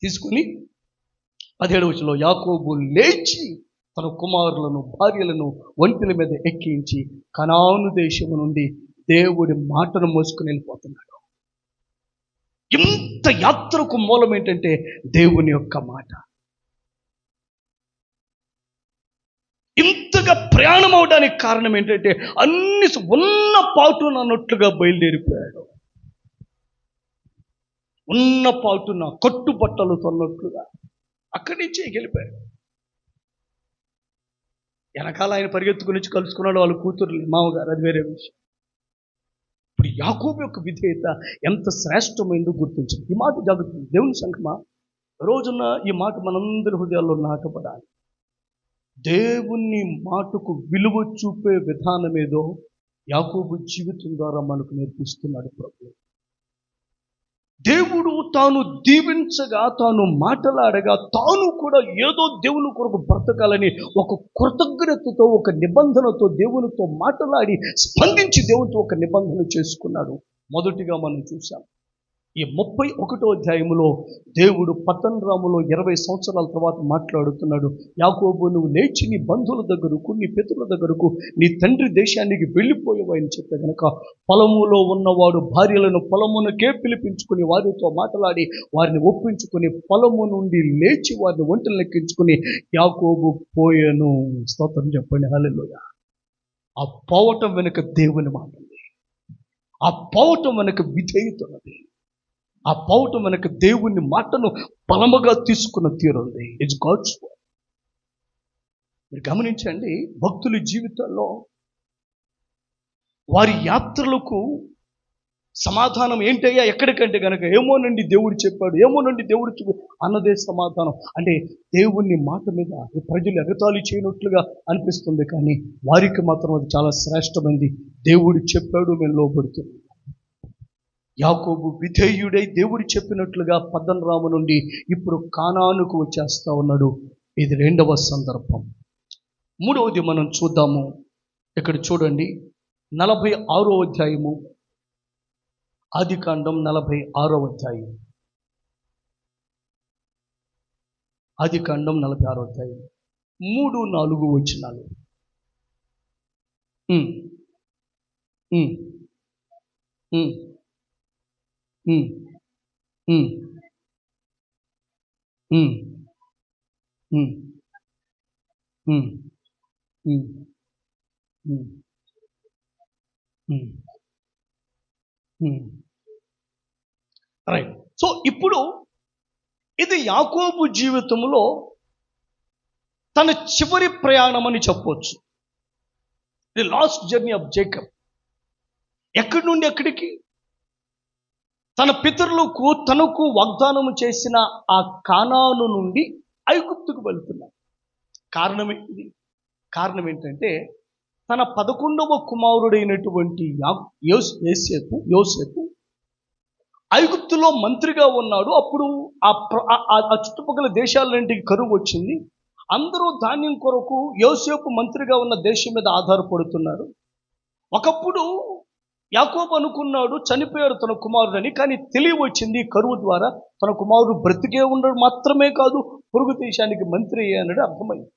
17వ వచనంలో యాకోబు లేచి తన కుమారులను భార్యలను ఒంటిల మీద ఎక్కించి కనాను దేశము నుండి దేవుడి మాటను మోసుకుని వెళ్ళిపోతున్నాడు. ఇంత యాత్రకు మూలం ఏంటంటే దేవుని యొక్క మాట. ఇంతగా ప్రయాణం అవడానికి కారణం ఏంటంటే అన్ని ఉన్న పాటున అన్నట్లుగా బయలుదేరిపోయాడు. ఉన్న పాటున కట్టుబట్టలు తన్నట్లుగా అక్కడి నుంచే వెళ్ళిపోయాడు. వెనకాల ఆయన పరిగెత్తుకుని వచ్చి కలుసుకున్నాడు వాళ్ళ కూతురు మామగారు, అది వేరే విషయం. ఇప్పుడు యాకోబు యొక్క విధేయత ఎంత శ్రేష్టమైందో గుర్తించండి. ఈ మాట జాగ్రత్త, దేవుని సంగమా, రోజున ఈ మాట మనందరి హృదయాల్లో నాటపడాలి. దేవుని మాటకు విలువ చూపే విధానం ఏదో యాకోబు జీవితం ద్వారా మనకు నేర్పిస్తున్నాడు ప్రభు. దేవుడు తాను దీవించగా, తాను మాట్లాడగా, తాను కూడా ఏదో దేవుని కొరకు బ్రతకాలని ఒక కృతజ్ఞతతో, ఒక నిబంధనతో దేవునితో మాట్లాడి స్పందించి దేవునితో ఒక నిబంధన చేసుకున్నాడు. మొదటిగా మనం చూసాం ఈ 31వ అధ్యాయములో దేవుడు పద్దనరాములో 20 సంవత్సరాల తర్వాత మాట్లాడుతున్నాడు. యాకోబు, నువ్వు లేచి నీ బంధువుల దగ్గరకు, నీ పితరుల దగ్గరకు, నీ తండ్రి దేశానికి వెళ్ళిపోయావు అని చెప్తే గనక, పొలములో ఉన్నవాడు భార్యలను పొలమునకే పిలిపించుకుని వారితో మాట్లాడి వారిని ఒప్పించుకుని పొలము నుండి లేచి వారిని ఒంటెలు ఎక్కించుకుని యాకోబు పోయాను. స్తోత్రం చెప్పండి, హల్లెలూయా. ఆ పోవటం వెనుక దేవుని మాట ఉంది. ఆ పోవటం వెనుక విధేయత ఉన్నది. ఆ పోవటం వెనక దేవుని మాటను బలముగా తీసుకున్న తీరుంది. It's God's word. మీరు గమనించండి, భక్తుల జీవితాల్లో వారి యాత్రలకు సమాధానం ఏంటయ్యా ఎక్కడికంటే కనుక, ఏమోనండి దేవుడు చెప్పాడు, ఏమోనండి దేవుడు చెప్పాడు అన్నదే సమాధానం. అంటే దేవుని మాట మీద ప్రజలు ఎగతాళి చేయనట్లుగా అనిపిస్తుంది, కానీ వారికి మాత్రం అది చాలా శ్రేష్టమైంది. దేవుడు చెప్పాడు, మేము లోబడుతున్నాం. యాకోబు విధేయుడై దేవుడు చెప్పినట్లుగా పద్దనరాము నుండి ఇప్పుడు కానానుకు వచ్చేస్తా ఉన్నాడు. ఇది 2వ సందర్భం. 3వది మనం చూద్దాము. ఇక్కడ చూడండి, 46వ అధ్యాయము, ఆదికాండం 46వ అధ్యాయం, ఆదికాండం 46వ అధ్యాయం 3-4 వచనాలు. రైట్. సో ఇప్పుడు ఇది యాకోబు జీవితంలో తన చివరి ప్రయాణం అని చెప్పవచ్చు. The last journey of Jacob. ఎక్కడి నుండి ఎక్కడికి? తన పితరులకు తనకు వాగ్దానం చేసిన ఆ కానాను నుండి ఐగుప్తుకు వెళ్తున్నాడు. కారణం ఏంటంటే తన 11వ కుమారుడైనటువంటి యోసేపు ఐగుప్తులో మంత్రిగా ఉన్నాడు. అప్పుడు ఆ చుట్టుపక్కల దేశాలన్నింటికి కరువు వచ్చింది. అందరూ ధాన్యం కొరకు యోసేపు మంత్రిగా ఉన్న దేశం మీద ఆధారపడుతున్నారు. ఒకప్పుడు యాకోబు అనుకున్నాడు చనిపోయాడు తన కుమారుడని, కానీ తెలివి వచ్చింది కరువు ద్వారా తన కుమారుడు బ్రతికే ఉండడు మాత్రమే కాదు, పొరుగు దేశానికి మంత్రి అయ్యానని అర్థమైంది.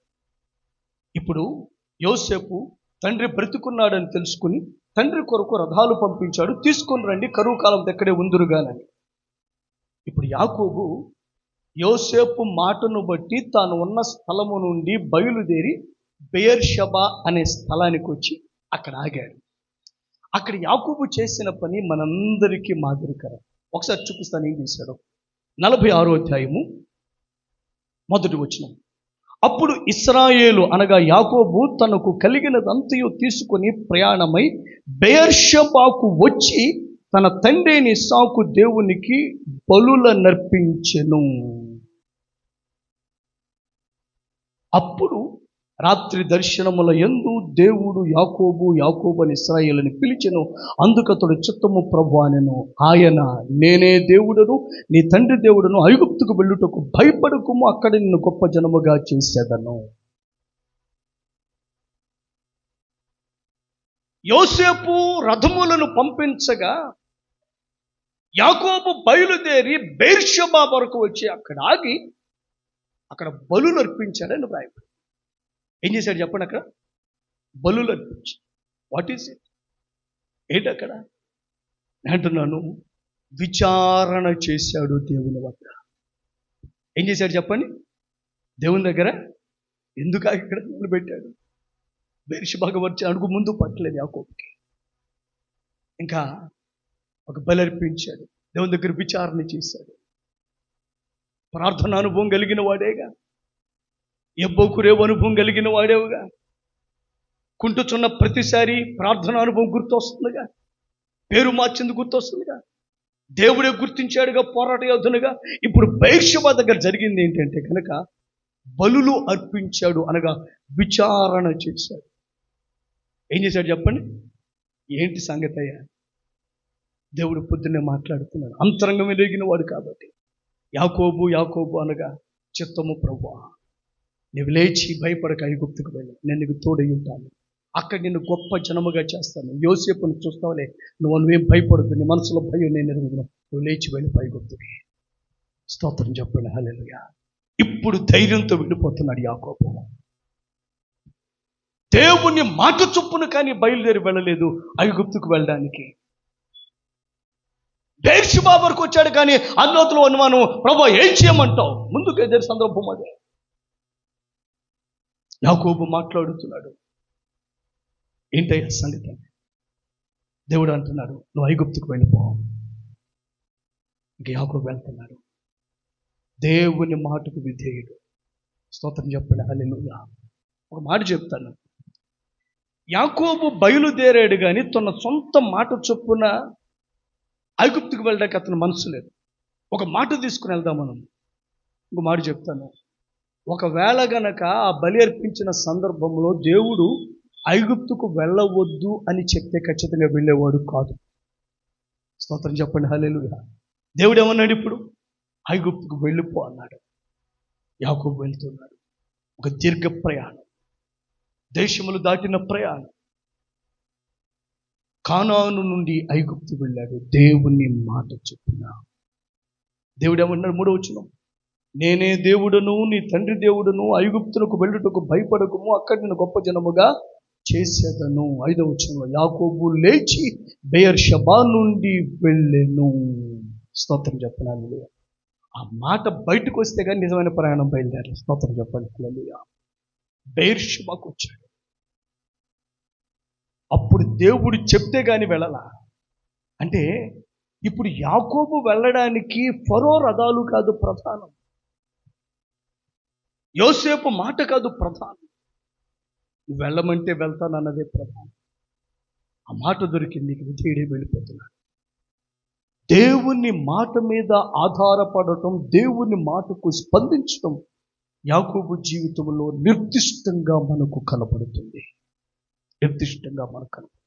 ఇప్పుడు యోసేపు తండ్రి బ్రతికున్నాడని తెలుసుకుని తండ్రి కొరకు రథాలు పంపించాడు, తీసుకొని రండి, కరువు కాలం దగ్గరే ఉందురుగానని. ఇప్పుడు యాకోబు యోసేపు మాటను బట్టి తాను ఉన్న స్థలము నుండి బయలుదేరి బెయేర్షెబా అనే స్థలానికి వచ్చి అక్కడ ఆగాడు. అక్కడ యాకోబు చేసిన పని మనందరికీ మాదిరికరం. ఒకసారి చూపిస్తాను ఏం చేశాడు. 46వ అధ్యాయము 1వ వచనం. అప్పుడు ఇశ్రాయేలు అనగా యాకోబు తనకు కలిగినదంతయు తీసుకొని ప్రయాణమై బెయేర్షెబాకు వచ్చి తన తండ్రి ఇస్సాకు దేవునికి బలులనర్పించెను. అప్పుడు రాత్రి దర్శనముల యందు దేవుడు యాకోబు అని ఇశ్రాయేలుని పిలిచెను. అందుకతడు చిత్తము ప్రభు అనెను. ఆయన, నేనే దేవుడను, నీ తండ్రి దేవుడను, ఐగుప్తుకు వెళ్ళుటకు భయపడకుము, అక్కడ నిన్ను గొప్ప జనముగా చేసేదను. యోసేపు రథములను పంపించగా యాకోబు బయలుదేరి బెయేర్షెబా వరకు వచ్చి అక్కడ ఆగి అక్కడ బలులు అర్పించాడని రాయబడింది. ఏం చేశాడు చెప్పండి? అక్కడ బలులు అర్పించి, వాట్ ఈస్ ఇట్? ఏంటి అక్కడ? అంటున్నాను, విచారణ చేశాడు దేవుని వద్ద. ఏం చేశాడు చెప్పండి? దేవుని దగ్గర ఎందుకు ఇక్కడ నిలబెట్టాడు? బెయేర్షెబాకు వచ్చి అడుగు ముందు పట్టలేదు యాకోబుకి. ఇంకా ఒక బలి అర్పించాడు, దేవుని దగ్గర విచారణ చేశాడు. ప్రార్థన అనుభవం కలిగిన వాడేగా, ఎబ్బోకురేవు అనుభవం కలిగిన వాడేవుగా, కుంటుచున్న ప్రతిసారి ప్రార్థన అనుభవం గుర్తొస్తుందిగా, పేరు మార్చింది గుర్తొస్తుందిగా, దేవుడే గుర్తించాడుగా పోరాట యోధునిగా. ఇప్పుడు బెర్షెబా దగ్గర జరిగింది ఏంటంటే కనుక బలులు అర్పించాడు అనగా విచారణ చేశాడు. ఏం చేశాడు చెప్పండి? ఏంటి సంగతి అయ్యా? దేవుడు పొద్దున్నే మాట్లాడుతున్నాడు, అంతరంగం ఎరిగిన వాడు కాబట్టి. యాకోబు యాకోబు అనగా చిత్తము ప్రభువా, నువ్వు లేచి భయపడక ఐగుప్తుకు వెళ్ళు, నేను నీకు తోడై ఉంటాను, అక్కడ నిన్ను గొప్ప జనముగా చేస్తాను. యోసేపును చూస్తావులే, నువ్వేం భయపడదు, నీ మనసులో భయం నేను ఎరుగుదును, నువ్వు లేచి వెళ్ళి ఐగుప్తుకి. స్తోత్రం చెప్పండి, హల్లెలూయా. ఇప్పుడు ధైర్యంతో వెళ్ళిపోతున్నాడు యాకోబు. దేవుని మాట చొప్పున కానీ బయలుదేరి వెళ్ళలేదు ఐగుప్తుకు వెళ్ళడానికి. బెర్షెబా వరకు వచ్చాడు కానీ అన్నోతులు అనుమానం, ప్రభువా ఏం చేయమంటావు? ముందుకు ఎదురు సందర్భం అదే. యాకోబు మాట్లాడుతున్నాడు, ఏంటయ్యా సంగతి? దేవుడు అంటున్నాడు, నువ్వు ఐగుప్తుకు వెళ్ళిపో. ఇంక యాకోబు వెళ్తున్నాడు, దేవుని మాటకు విధేయుడు. స్తోత్రం చెప్పండి, హల్లెలూయా. ఒక మాట చెప్తాను, యాకోబు బయలుదేరాడు కానీ తన సొంత మాట చొప్పున ఐగుప్తుకు వెళ్ళడానికి అతను మనసు లేదు. ఒక మాట తీసుకుని వెళ్దాం మనం. ఇంకో మాట చెప్తాను, ఒకవేళ గనక ఆ బలి అర్పించిన సందర్భంలో దేవుడు ఐగుప్తుకు వెళ్ళవద్దు అని చెప్తే ఖచ్చితంగా వెళ్ళేవాడు కాదు. స్తోత్రం చెప్పండి, హల్లెలూయా. దేవుడు ఏమన్నాడు? ఇప్పుడు ఐగుప్తుకు వెళ్ళిపో అన్నాడు. యాకోబు వెళ్తున్నాడు. ఒక దీర్ఘ ప్రయాణం, దేశములు దాటిన ప్రయాణం. కానాను నుండి ఐగుప్తు వెళ్ళాడు దేవుని మాట చొప్పున. దేవుడు ఏమన్నాడు? 3వ వచనం, నేనే దేవుడను, నీ తండ్రి దేవుడను, ఐగుప్తునకు వెళ్ళుటకు భయపడకుము, అక్కడ నేను గొప్ప జనముగా చేసేదను. 5వ వచనంలో, యాకోబు లేచి బెర్షెబా నుండి వెళ్ళెను. స్తోత్రం చెప్పాలి. ఆ మాట బయటకు వస్తే కానీ నిజమైన ప్రయాణం బయలుదేరాలి. స్తోత్రం చెప్పండి, హల్లెలూయా. బెర్షెబాకు వచ్చాడు. అప్పుడు దేవుడు చెప్తే గాని వెళ్ళాల. అంటే ఇప్పుడు యాకోబు వెళ్ళడానికి ఫరో రథాలు కాదు ప్రధానం, యోసేపు మాట కాదు ప్రధానం, వెళ్ళమంటే వెళ్తానన్నదే ప్రధానం. ఆ మాట దొరికింది, విధేయుడే వెళ్ళిపోతున్నాడు. దేవుని మాట మీద ఆధారపడటం, దేవుని మాటకు స్పందించటం యాకోబు జీవితంలో నిర్దిష్టంగా మనకు కనపడుతుంది. నిర్దిష్టంగా మనకు కనపడుతుంది.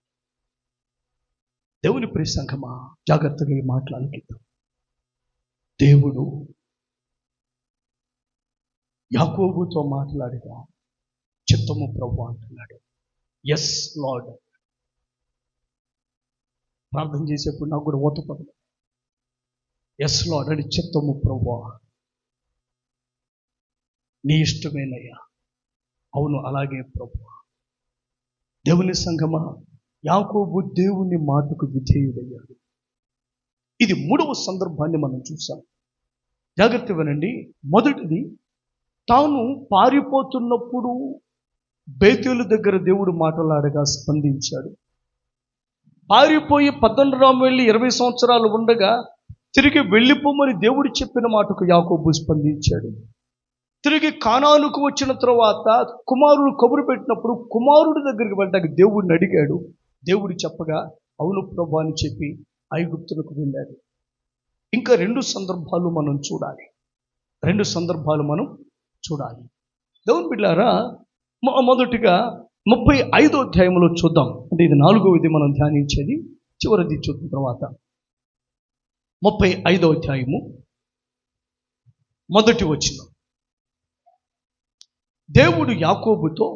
దేవుని ప్రియ సంఘమా, జాగ్రత్తగా ఈ మాటలు ఆలకిద్దాం. దేవుడు యాకోబుతో మాట్లాడిగా చిత్తము ప్రభువా అంటున్నాడు. Yes Lord. ప్రార్థన చేసేప్పుడు నాకు కూడా ఓతపడదు. ఎస్ లార్డ్ అని, చిత్తము ప్రభువా, నీ ఇష్టమేనయ్యా. అవును, అలాగే ప్రభువా. దేవుని సంఘమా, యాకోబు దేవుని మాటకు విధేయుడయ్యాడు. ఇది 3వ సందర్భాన్ని మనం చూసాం. జాగ్రత్త వినండి. మొదటిది, తాను పారిపోతున్నప్పుడు బేతేలు దగ్గర దేవుడు మాట్లాడగా స్పందించాడు. పారిపోయి 18 వెళ్ళి 20 సంవత్సరాలు ఉండగా తిరిగి వెళ్ళిపోమని దేవుడు చెప్పిన మాటకు యాకోబు స్పందించాడు. తిరిగి కానానుకు వచ్చిన తర్వాత కుమారుడు కబురు పెట్టినప్పుడు కుమారుడి దగ్గరికి వెళ్ళడానికి దేవుడిని అడిగాడు. దేవుడు చెప్పగా అవును ప్రభువా అని చెప్పి ఐగుప్తులకు వెళ్ళాడు. ఇంకా 2 సందర్భాలు మనం చూడాలి. 2 సందర్భాలు మనం చూడాలి. దేవుని బిడ్డలారా, మొదటిగా 35వ అధ్యాయంలో చూద్దాం. అంటే ఇది 4వది మనం ధ్యానించేది, చివరిది చూద్దాం తర్వాత. 35వ అధ్యాయము మొదటి వచనం. దేవుడు యాకోబుతో,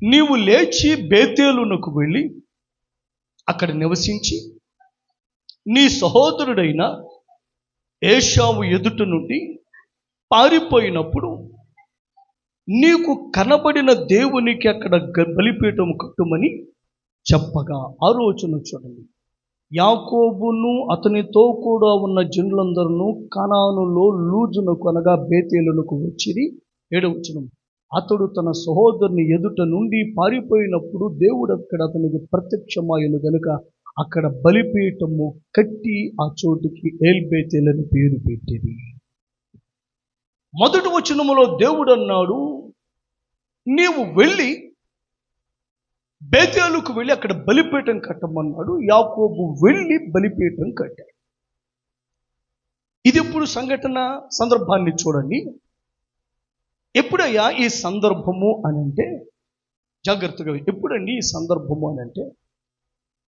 నీవు లేచి బేతేలునకు వెళ్ళి అక్కడ నివసించి నీ సహోదరుడైన ఏశావు ఎదుట నుండి పారిపోయినప్పుడు నీకు కనబడిన దేవునికి అక్కడ బలిపీఠం కట్టుమని చెప్పగా. 6వ వచనం చూడండి. యాకోబును అతనితో కూడా ఉన్న జనులందరూ కానానులో లూజునకు అనగా బేతేలునకు వచ్చిరి. 7వ వచనం. అతడు తన సహోదరుని ఎదుట నుండి పారిపోయినప్పుడు దేవుడు అక్కడ అతనికి ప్రత్యక్షమాయను గనుక అక్కడ బలిపీఠము కట్టి ఆ చోటుకి ఏల్బేతేల్ అని పేరు పెట్టింది. మొదటి వచనములో దేవుడు అన్నాడు, నీవు వెళ్ళి బేతేలుకు వెళ్ళి అక్కడ బలిపీఠం కట్టమన్నాడు. యాకోబు వెళ్ళి బలిపీఠం కట్టాడు. ఇది ఎప్పుడు సంఘటన, సందర్భాన్ని చూడండి. ఎప్పుడయ్యా ఈ సందర్భము అని అంటే, జాగ్రత్తగా ఎప్పుడండి ఈ సందర్భము అని అంటే,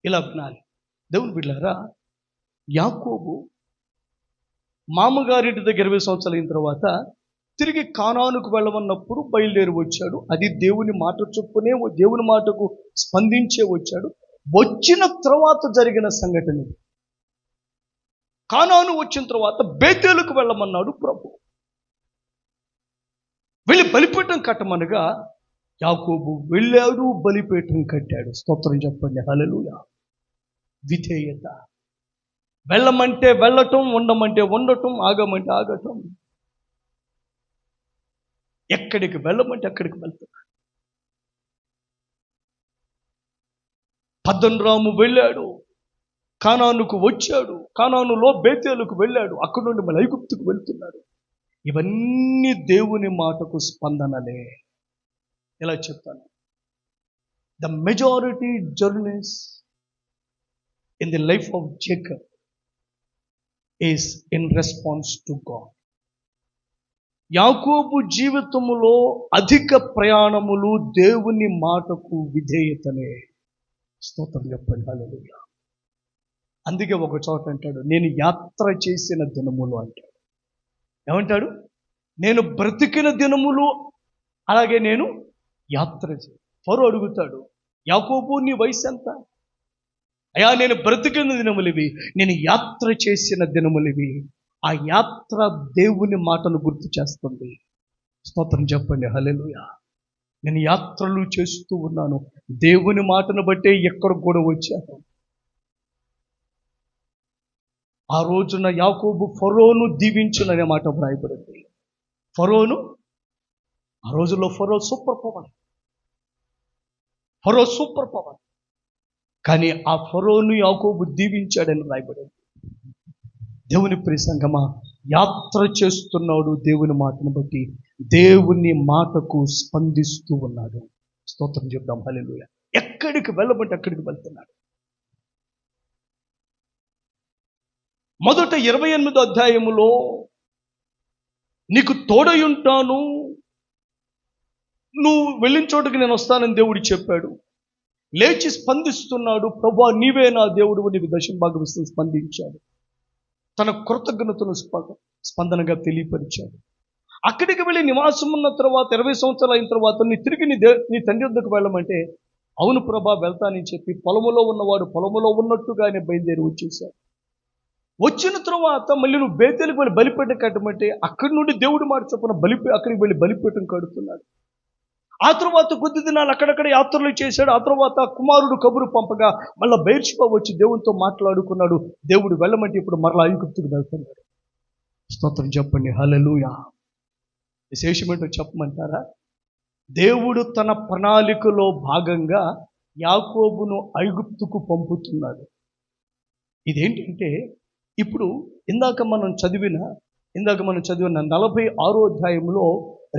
ఇలా వినాలి దేవుని బిడ్డలారా. యాకోబు మామగారింటి దగ్గర 20 సంవత్సరాలు అయిన తర్వాత తిరిగి కానానుకు వెళ్ళమన్నప్పుడు బయలుదేరి వచ్చాడు. అది దేవుని మాట చొప్పునే, దేవుని మాటకు స్పందించే వచ్చాడు. వచ్చిన తర్వాత జరిగిన సంఘటన ఇది. కానాను వచ్చిన తర్వాత బేతేలుకు వెళ్ళమన్నాడు ప్రభు. వెళ్ళి బలిపీఠం కట్టమనగా యాకోబు వెళ్ళాడు, బలిపీఠం కట్టాడు. స్తోత్రం చెప్పండి, హల్లెలూయా. విధేయత. వెళ్ళమంటే వెళ్ళటం, ఉండమంటే ఉండటం, ఆగమంటే ఆగటం. ఎక్కడికి వెళ్ళమంటే అక్కడికి వెళ్తాడు. పద్దనరాము వెళ్ళాడు, కానానుకు వచ్చాడు, కానానులో బేతేలుకు వెళ్ళాడు, అక్కడి నుండి మళ్ళీ ఐగుప్తుకు వెళ్తున్నాడు. ఇవన్నీ దేవుని మాటకు స్పందనలే. ఎలా చెప్తాను, the majority journeys in the life of Jacob is in response to God. యాకోబు జీవితములో అధిక ప్రయాణములు దేవుని మాటకు విధేయతనే. స్తోత్రం చెప్పండి, హల్లెలూయా. అందుకే ఒక చోట అంటాడు, నేను యాత్ర చేసిన దినములు అంటాడు. ఏమంటాడు? నేను బ్రతికిన దినములు, అలాగే నేను యాత్ర చేసి. ఫరో అడుగుతాడు, యాకోబు నీ వయసు ఎంత? అయ్యా నేను బ్రతికిన దినములు ఇవి, నేను యాత్ర చేసిన దినములు ఇవి. ఆ యాత్ర దేవుని మాటను గుర్తు చేస్తుంది. స్తోత్రం చెప్పండి, హల్లెలూయా. నేను యాత్రలు చేస్తూ ఉన్నాను, దేవుని మాటను బట్టే ఎక్కడికి కూడా వచ్చాను. ఆ రోజున యాకోబు ఫరోను దీవించుననే మాట వ్రాయబడింది. ఫరోను, ఆ రోజుల్లో ఫరో సూపర్ పవర్, ఫరో సూపర్ పవర్. కానీ ఆ ఫరోను యాకోబు దీవించాడని వ్రాయబడింది. దేవుని ప్రియ సంగమా, యాత్ర చేస్తున్నాడు దేవుని మాటను బట్టి, దేవుని మాటకు స్పందిస్తూ ఉన్నాడు. స్తోత్రం చెప్దాం, హల్లెలూయా. ఎక్కడికి వెళ్ళమంటే అక్కడికి వెళ్తున్నాడు. మొదట 28వ అధ్యాయములో నీకు తోడై ఉంటాను, నువ్వు వెళ్ళిన చోటుకి నేను వస్తానని దేవుడు చెప్పాడు. లేచి స్పందిస్తున్నాడు. ప్రభువా నీవే నా దేవుడు, నీకు దశంభాగం ఇస్తూ స్పందించాడు. తన కృతజ్ఞతను స్పందనగా తెలియపరిచాడు. అక్కడికి వెళ్ళి నివాసం ఉన్న తర్వాత 20 సంవత్సరాలు అయిన తర్వాత నీ తిరిగి నీ తండ్రి వద్దకు వెళ్ళమంటే, అవును ప్రభా వెళ్తానని చెప్పి పొలములో ఉన్నవాడు పొలములో ఉన్నట్టుగానే బయలుదేరి వచ్చేసాడు. వచ్చిన తర్వాత మళ్ళీ నువ్వు బేతేలుకు వెళ్ళి బలిపీఠం కట్టమంటే, అక్కడి నుండి దేవుడు మాట చొప్పున అక్కడికి వెళ్ళి బలిపీఠం కడుతున్నాడు. ఆ తర్వాత కొద్ది దినాలు అక్కడక్కడ యాత్రలు చేశాడు. ఆ తర్వాత కుమారుడు కబురు పంపగా మళ్ళీ బెయేర్షెబా వచ్చి దేవునితో మాట్లాడుకున్నాడు. దేవుడు వెళ్ళమంటే ఇప్పుడు మరలా ఐగుప్తుకు వెళ్తున్నాడు. స్తోత్రం చెప్పండి, హల్లెలూయా. విశేషమేంటో చెప్పమంటారా? దేవుడు తన ప్రణాళికలో భాగంగా యాకోబును ఐగుప్తుకు పంపుతున్నాడు. ఇదేంటంటే, ఇప్పుడు ఇందాక మనం చదివిన 46వ అధ్యాయంలో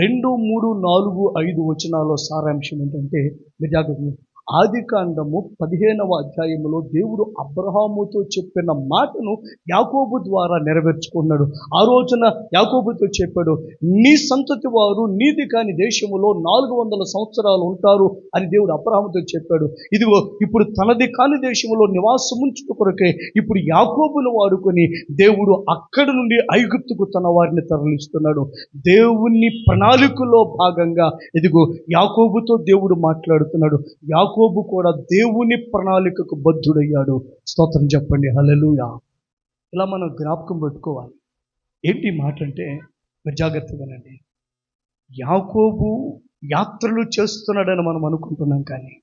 2, 3, 4, 5 వచనాల్లో సారాంశం ఏంటంటే, మీరు జాగ్రత్త. ఆదికాండము 15వ అధ్యాయంలో దేవుడు అబ్రహాముతో చెప్పిన మాటను యాకోబు ద్వారా నెరవేర్చుకున్నాడు. ఆ రోజున యాకోబుతో చెప్పాడు, నీ సంతతి వారు నీది కాని దేశములో 400 సంవత్సరాలు ఉంటారు అని దేవుడు అబ్రహాముతో చెప్పాడు. ఇదిగో ఇప్పుడు తనది కాని దేశంలో నివాసముంచుట కొరకే ఇప్పుడు యాకోబును వాడుకొని దేవుడు అక్కడి నుండి ఐగుప్తుకు తన వారిని తరలిస్తున్నాడు. దేవుని ప్రణాళికలో భాగంగా ఇదిగో యాకోబుతో దేవుడు మాట్లాడుతున్నాడు. యాకోబు కూడా దేవుని ప్రణాళికకు బద్ధుడయ్యాడు. స్తోత్రం చెప్పండి, హల్లెలూయా. ఇలా మనం జ్ఞాపకం పెట్టుకోవాలి. ఏంటి మాట అంటే, మీరు జాగ్రత్తగానండి. యాకోబు యాత్రలు చేస్తున్నాడని మనం అనుకుంటున్నాం, కానీ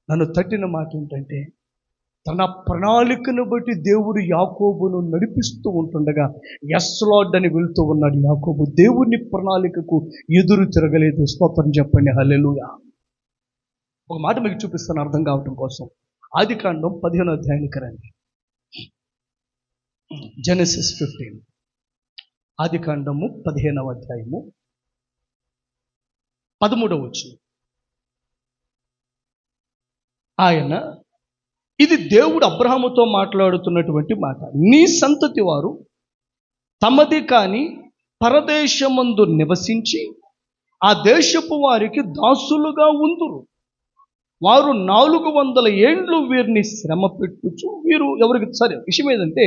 నన్ను తట్టిన మాట ఏంటంటే, తన ప్రణాళికను బట్టి దేవుడు యాకోబును నడిపిస్తూ ఉంటుండగా యెస్ లార్డ్ అని వెళ్తూ ఉన్నాడు యాకోబు. దేవుని ప్రణాళికకు ఎదురు తిరగలేదు. స్తోత్రం చెప్పండి, హల్లెలూయా. ఒక మాట మీకు చూపిస్తాను అర్థం కావటం కోసం. ఆదికాండం 15వ అధ్యాయానికి రండి. జెనసిస్ 15. ఆదికాండము 15వ అధ్యాయము 13వ వచనం. ఆయన, ఇది దేవుడు అబ్రహాముతో మాట్లాడుతున్నటువంటి మాట, నీ సంతతి వారు తమది కాని పరదేశమందు నివసించి ఆ దేశపు వారికి దాసులుగా ఉందురు. వారు 400 ఏండ్లు వీరిని శ్రమ పెట్టుచు, వీరు ఎవరికి సరే విషయం ఏదంటే,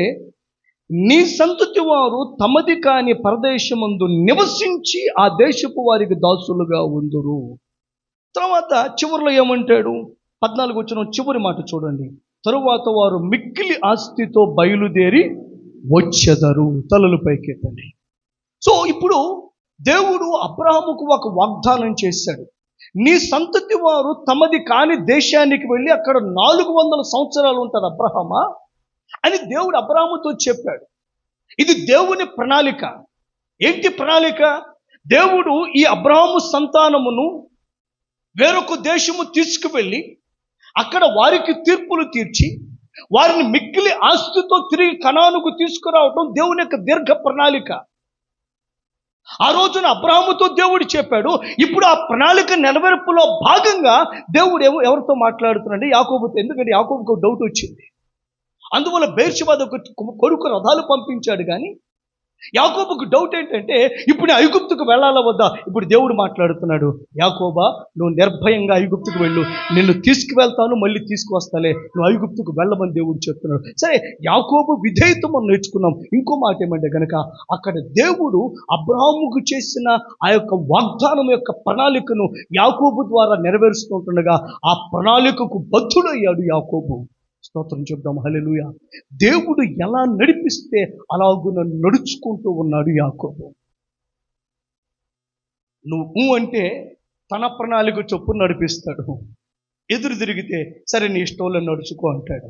నీ సంతతి వారు తమది కాని పరదేశమందు నివసించి ఆ దేశపు వారికి దాసులుగా ఉందురు. తర్వాత చివరిలో ఏమంటాడు? 14 వచ్చిన చివరి మాట చూడండి. తరువాత వారు మిక్కిలి ఆస్తితో బయలుదేరి వచ్చెదరు. తలలు పైకెత్తండి. సో ఇప్పుడు దేవుడు అబ్రహాముకు ఒక వాగ్దానం చేశాడు. నీ సంతతి వారు తమది కాని దేశానికి వెళ్ళి అక్కడ 400 సంవత్సరాలు ఉంటారు అబ్రహామా అని దేవుడు అబ్రహాముతో చెప్పాడు. ఇది దేవుని ప్రణాళిక. ఏంటి ప్రణాళిక? దేవుడు ఈ అబ్రహాము సంతానమును వేరొక దేశము తీసుకువెళ్ళి అక్కడ వారికి తీర్పులు తీర్చి వారిని మిక్కిలి ఆస్తితో తిరిగి కనానుకు తీసుకురావటం దేవుని యొక్క దీర్ఘ ప్రణాళిక. ఆ రోజున అబ్రహాముతో దేవుడు చెప్పాడు. ఇప్పుడు ఆ ప్రణాళిక నెరవేర్పులో భాగంగా దేవుడు ఎవరితో మాట్లాడుతున్నాడు? యాకోబుతో. ఎందుకంటే యాకోబుకు డౌట్ వచ్చింది. అందువల్ల బెర్షెబా కొడుకు రథాలు పంపించాడు. కానీ యాకోబుకు డౌట్ ఏంటంటే, ఇప్పుడు ఐగుప్తుకు వెళ్ళాలా వద్దా? ఇప్పుడు దేవుడు మాట్లాడుతున్నాడు, యాకోబా నువ్వు నిర్భయంగా ఐగుప్తుకు వెళ్ళు, నిన్ను తీసుకువెళ్తాను, మళ్ళీ తీసుకువస్తాలే, నువ్వు ఐగుప్తుకు వెళ్ళమని దేవుడు చెప్తున్నాడు. సరే, యాకోబు విధేయత మనం నేర్చుకున్నాం. ఇంకో మాట ఏమంటే కనుక, అక్కడ దేవుడు అబ్రహాముకు చేసిన ఆ యొక్క వాగ్దానం యొక్క ప్రణాళికను యాకోబు ద్వారా నెరవేరుస్తుంటుండగా ఆ ప్రణాళికకు బద్ధుడయ్యాడు యాకోబు. స్తోత్రం చెప్దాం. హల్లెలూయా. దేవుడు ఎలా నడిపిస్తే అలాగున నడుచుకుంటూ ఉన్నాడు యాకోబు. నువ్వు అంటే తన ప్రణాళిక చొప్పున నడిపిస్తాడు. ఎదురు తిరిగితే సరే నీ ఇష్టంలో నడుచుకో అంటాడు.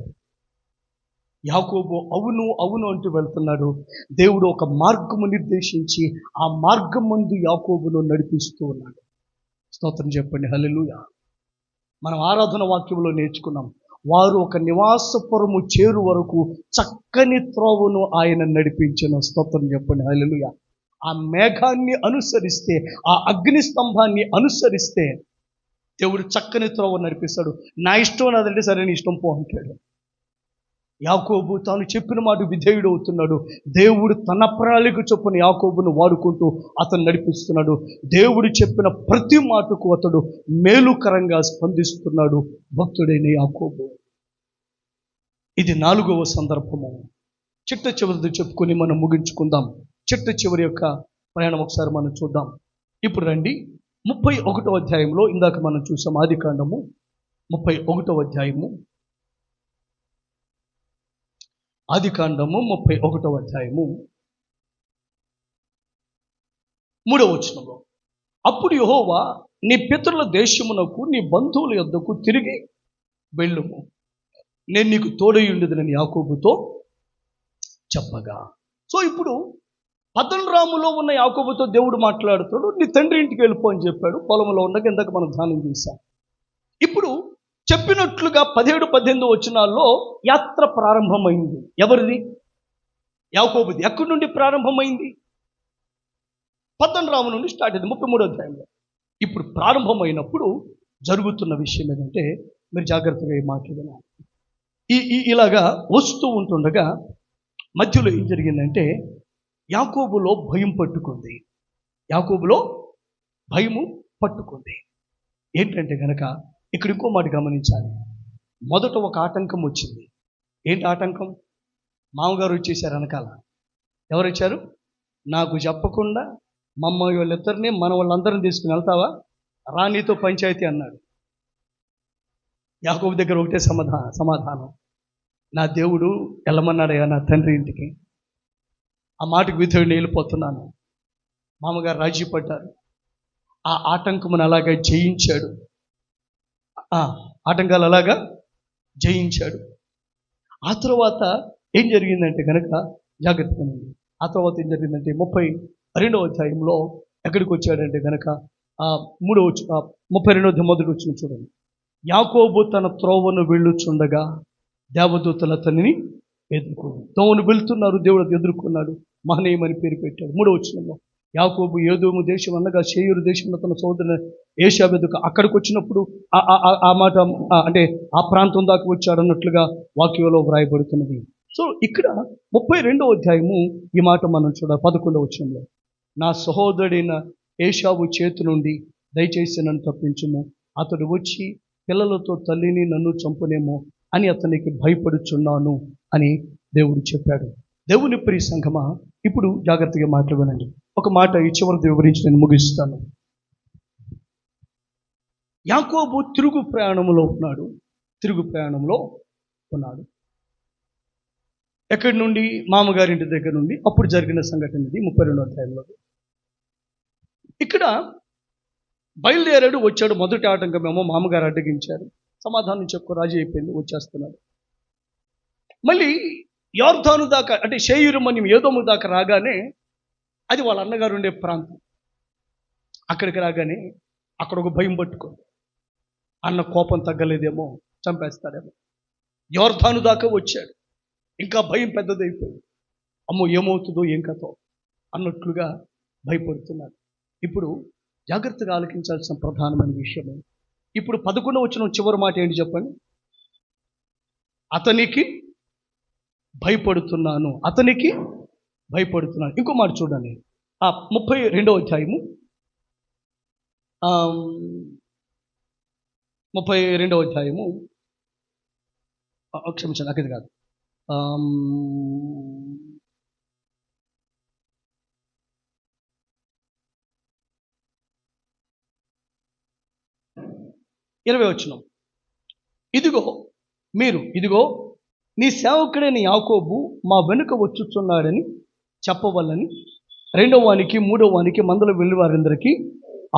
యాకోబు అవును అవును అంటూ వెళ్తున్నాడు. దేవుడు ఒక మార్గము నిర్దేశించి ఆ మార్గం ముందు యాకోబును నడిపిస్తూ ఉన్నాడు. స్తోత్రం చెప్పండి. హల్లెలూయా. మనం ఆరాధన వాక్యంలో నేర్చుకున్నాం, వారు ఒక నివాసపురము చేరు వరకు చక్కని త్రోవను ఆయన నడిపించెను. స్తోత్రం చెప్పండి. హల్లెలూయా. ఆ మేఘాన్ని అనుసరిస్తే, ఆ అగ్ని స్తంభాన్ని అనుసరిస్తే దేవుడు చక్కని త్రోవ నడిపిస్తాడు. నా ఇష్టం నాదంటే సరే నీ ఇష్టం పో అంటాడు. యాకోబు తాను చెప్పిన మాట విధేయుడు అవుతున్నాడు. దేవుడు తన ప్రణాళిక చొప్పున యాకోబును వాడుకుంటూ అతను నడిపిస్తున్నాడు. దేవుడు చెప్పిన ప్రతి మాటకు అతడు మేలుకరంగా స్పందిస్తున్నాడు భక్తుడైన యాకోబు. ఇది 4వ సందర్భము. చిట్ట చివరిది చెప్పుకొని మనం ముగించుకుందాం. చిట్ట చివరి యొక్క ప్రయాణం ఒకసారి మనం చూద్దాం. ఇప్పుడు రండి, 31వ అధ్యాయంలో ఇందాక మనం చూసాం, ఆదికాండము 31వ అధ్యాయము. ఆదికాండము 31వ అధ్యాయము 3వ వచనంలో, అప్పుడు యెహోవా నీ పితరుల దేశమునకు నీ బంధువుల యొద్దకు తిరిగి వెళ్ళుము, నేను నీకు తోడయుండుదనని యాకోబుతో చెప్పగా. సో ఇప్పుడు పద్దనరాములో ఉన్న యాకోబుతో దేవుడు మాట్లాడుతాడు. నీ తండ్రి ఇంటికి వెళ్ళిపో అని చెప్పాడు. పొలంలో ఉండగా ఇందాక మనం ధ్యానం చేశాం. ఇప్పుడు చెప్పినట్లుగా 17-18 వచనాల్లో యాత్ర ప్రారంభమైంది. ఎవరిది? యాకోబుది. ఎక్కడి నుండి ప్రారంభమైంది? పద్దనరాము నుండి స్టార్ట్ అయింది 33వ అధ్యాయంలో. ఇప్పుడు ప్రారంభమైనప్పుడు జరుగుతున్న విషయం ఏంటంటే, మీరు జాగ్రత్తగా ఈ మాట వినాలి. ఇలాగా వస్తూ ఉంటుండగా మధ్యలో ఏం జరిగిందంటే, యాకోబులో భయం పట్టుకుంది. యాకోబులో భయము పట్టుకుంది. ఏంటంటే కనుక ఇక్కడ ఇంకో మాట గమనించాలి. మొదట ఒక ఆటంకం వచ్చింది. ఏంటి ఆటంకం? మామగారు వచ్చేసారు వెనకాల. ఎవరు వచ్చారు? నాకు చెప్పకుండా మమ్మల్ని వాళ్ళిద్దరిని మన వాళ్ళందరిని తీసుకుని వెళ్తావా, రాణితో పంచాయతీ అన్నాడు. యాకోబు దగ్గర ఒకటే సమాధానం, నా దేవుడు వెళ్ళమన్నాడయ్యా నా తండ్రి ఇంటికి. ఆ మాటకు విధేయుడిని వెళ్ళిపోతున్నాను. మామగారు రాజీ పడ్డారు. ఆ ఆటంకమును అలాగే జయించాడు. ఆటంకాలు అలాగా జయించాడు. ఆ తర్వాత ఏం జరిగిందంటే కనుక జాగ్రత్తగా, ఆ తర్వాత ఏం జరిగిందంటే 32వ అధ్యాయంలో ఎక్కడికి వచ్చాడంటే కనుక 32వ మొదటి వచ్చిన చూడండి. యాకోబు తన త్రోవను వెళ్ళుచుండగా దేవదూతలు అతనిని ఎదుర్కొన్నాడు. త్రోవను వెళ్తున్నారు, దేవుడు ఎదుర్కొన్నాడు, మహనీయమని పేరు పెట్టాడు. 3వ వచనంలో యాకోబు ఏదోము దేశం అనగా షేయూరు దేశంలో తన సోదరుని ఏశావు ఎదుక అక్కడికి వచ్చినప్పుడు ఆ మాట అంటే ఆ ప్రాంతం దాకా వచ్చాడు అన్నట్లుగా వాక్యంలో వ్రాయబడుతున్నది. సో ఇక్కడ 32వ అధ్యాయము ఈ మాట మనం చూడ 11వ వచనంలో, నా సహోదరుడైన ఏశావు చేతి నుండి దయచేసి నన్ను తప్పించుము, అతడు వచ్చి పిల్లలతో తల్లిని నన్ను చంపునేమో అని అతనికి భయపడుచున్నాను అని దేవుడు చెప్పాడు. దేవుని ప్రియ సంఘమా, ఇప్పుడు జాగ్రత్తగా మాటలు వినండి. ఒక మాట ఈ చివరి వివరించి నేను ముగిస్తాను. యాకోబు తిరుగు ప్రయాణంలో ఉన్నాడు. ఎక్కడి నుండి? మామగారింటి దగ్గర నుండి. అప్పుడు జరిగిన సంఘటన ఇది 32వ అధ్యాయంలో. ఇక్కడ బయలుదేరాడు, వచ్చాడు. మొదటి ఆటంకమేమో మామగారు అడ్డగించారు. సమాధానం చెప్పు, రాజీ అయిపోయింది, వచ్చేస్తున్నాడు. మళ్ళీ యోర్దాను దాకా అంటే షేయూరు మన్యం ఏదోము దాకా రాగానే, అది వాళ్ళ అన్నగారు ఉండే ప్రాంతం. అక్కడికి రాగానే అక్కడ ఒక భయం పట్టుకుంది. అన్న కోపం తగ్గలేదేమో, చంపేస్తాడేమో. యోర్దాను దాకా వచ్చాడు, ఇంకా భయం పెద్దదైపోయింది. అమ్మో ఏమవుతుందో ఏం కథో అన్నట్లుగా భయపడుతున్నాడు. ఇప్పుడు జాగ్రత్తగా ఆలకించాల్సిన ప్రధానమైన విషయం, ఇప్పుడు 11వ వచనం చివరి మాట ఏంటి చెప్పండి? అతనికి భయపడుతున్నాను. ఇంకో మాట చూడండి, 32వ అధ్యాయము 32వ అధ్యాయము క్షమించండి, అక్కది కాదు, 20వ వచనం, ఇదిగో నీ సేవకుడైన యాకోబు మా వెనుక వచ్చుచున్నాడని చెప్పవల్లని 2వ వానికి 3వ వానికి మందలో వెళ్ళి వారందరికీ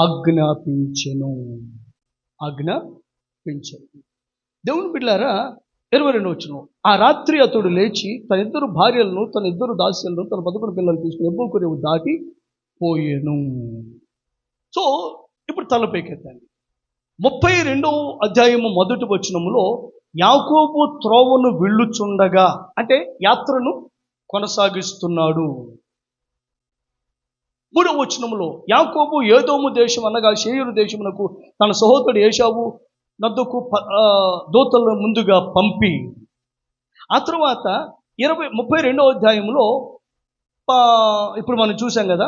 ఆజ్ఞాపించెను. దేవుని బిడ్డలారా, 22వ వచనం, ఆ రాత్రి అతడు లేచి తన 2 భార్యలను, తన 2 దాస్యులను, తన 11 పిల్లలు తీసుకుని యబ్బోకు రేవు దాటి పోయేను. సో ఇప్పుడు తలపైకెత్తండి. 32వ అధ్యాయము మొదటి వచనములో యాకోబు త్రోవను వెళ్ళుచుండగా అంటే యాత్రను కొనసాగిస్తున్నాడు. 3వ వచనములో యాకోబు ఏదోము దేశం అనగా షేయూరు దేశమునకు తన సహోదరుడు ఏశావు నద్దకు దూతలను ముందుగా పంపి, ఆ తర్వాత 32వ అధ్యాయంలో ఇప్పుడు మనం చూసాం కదా,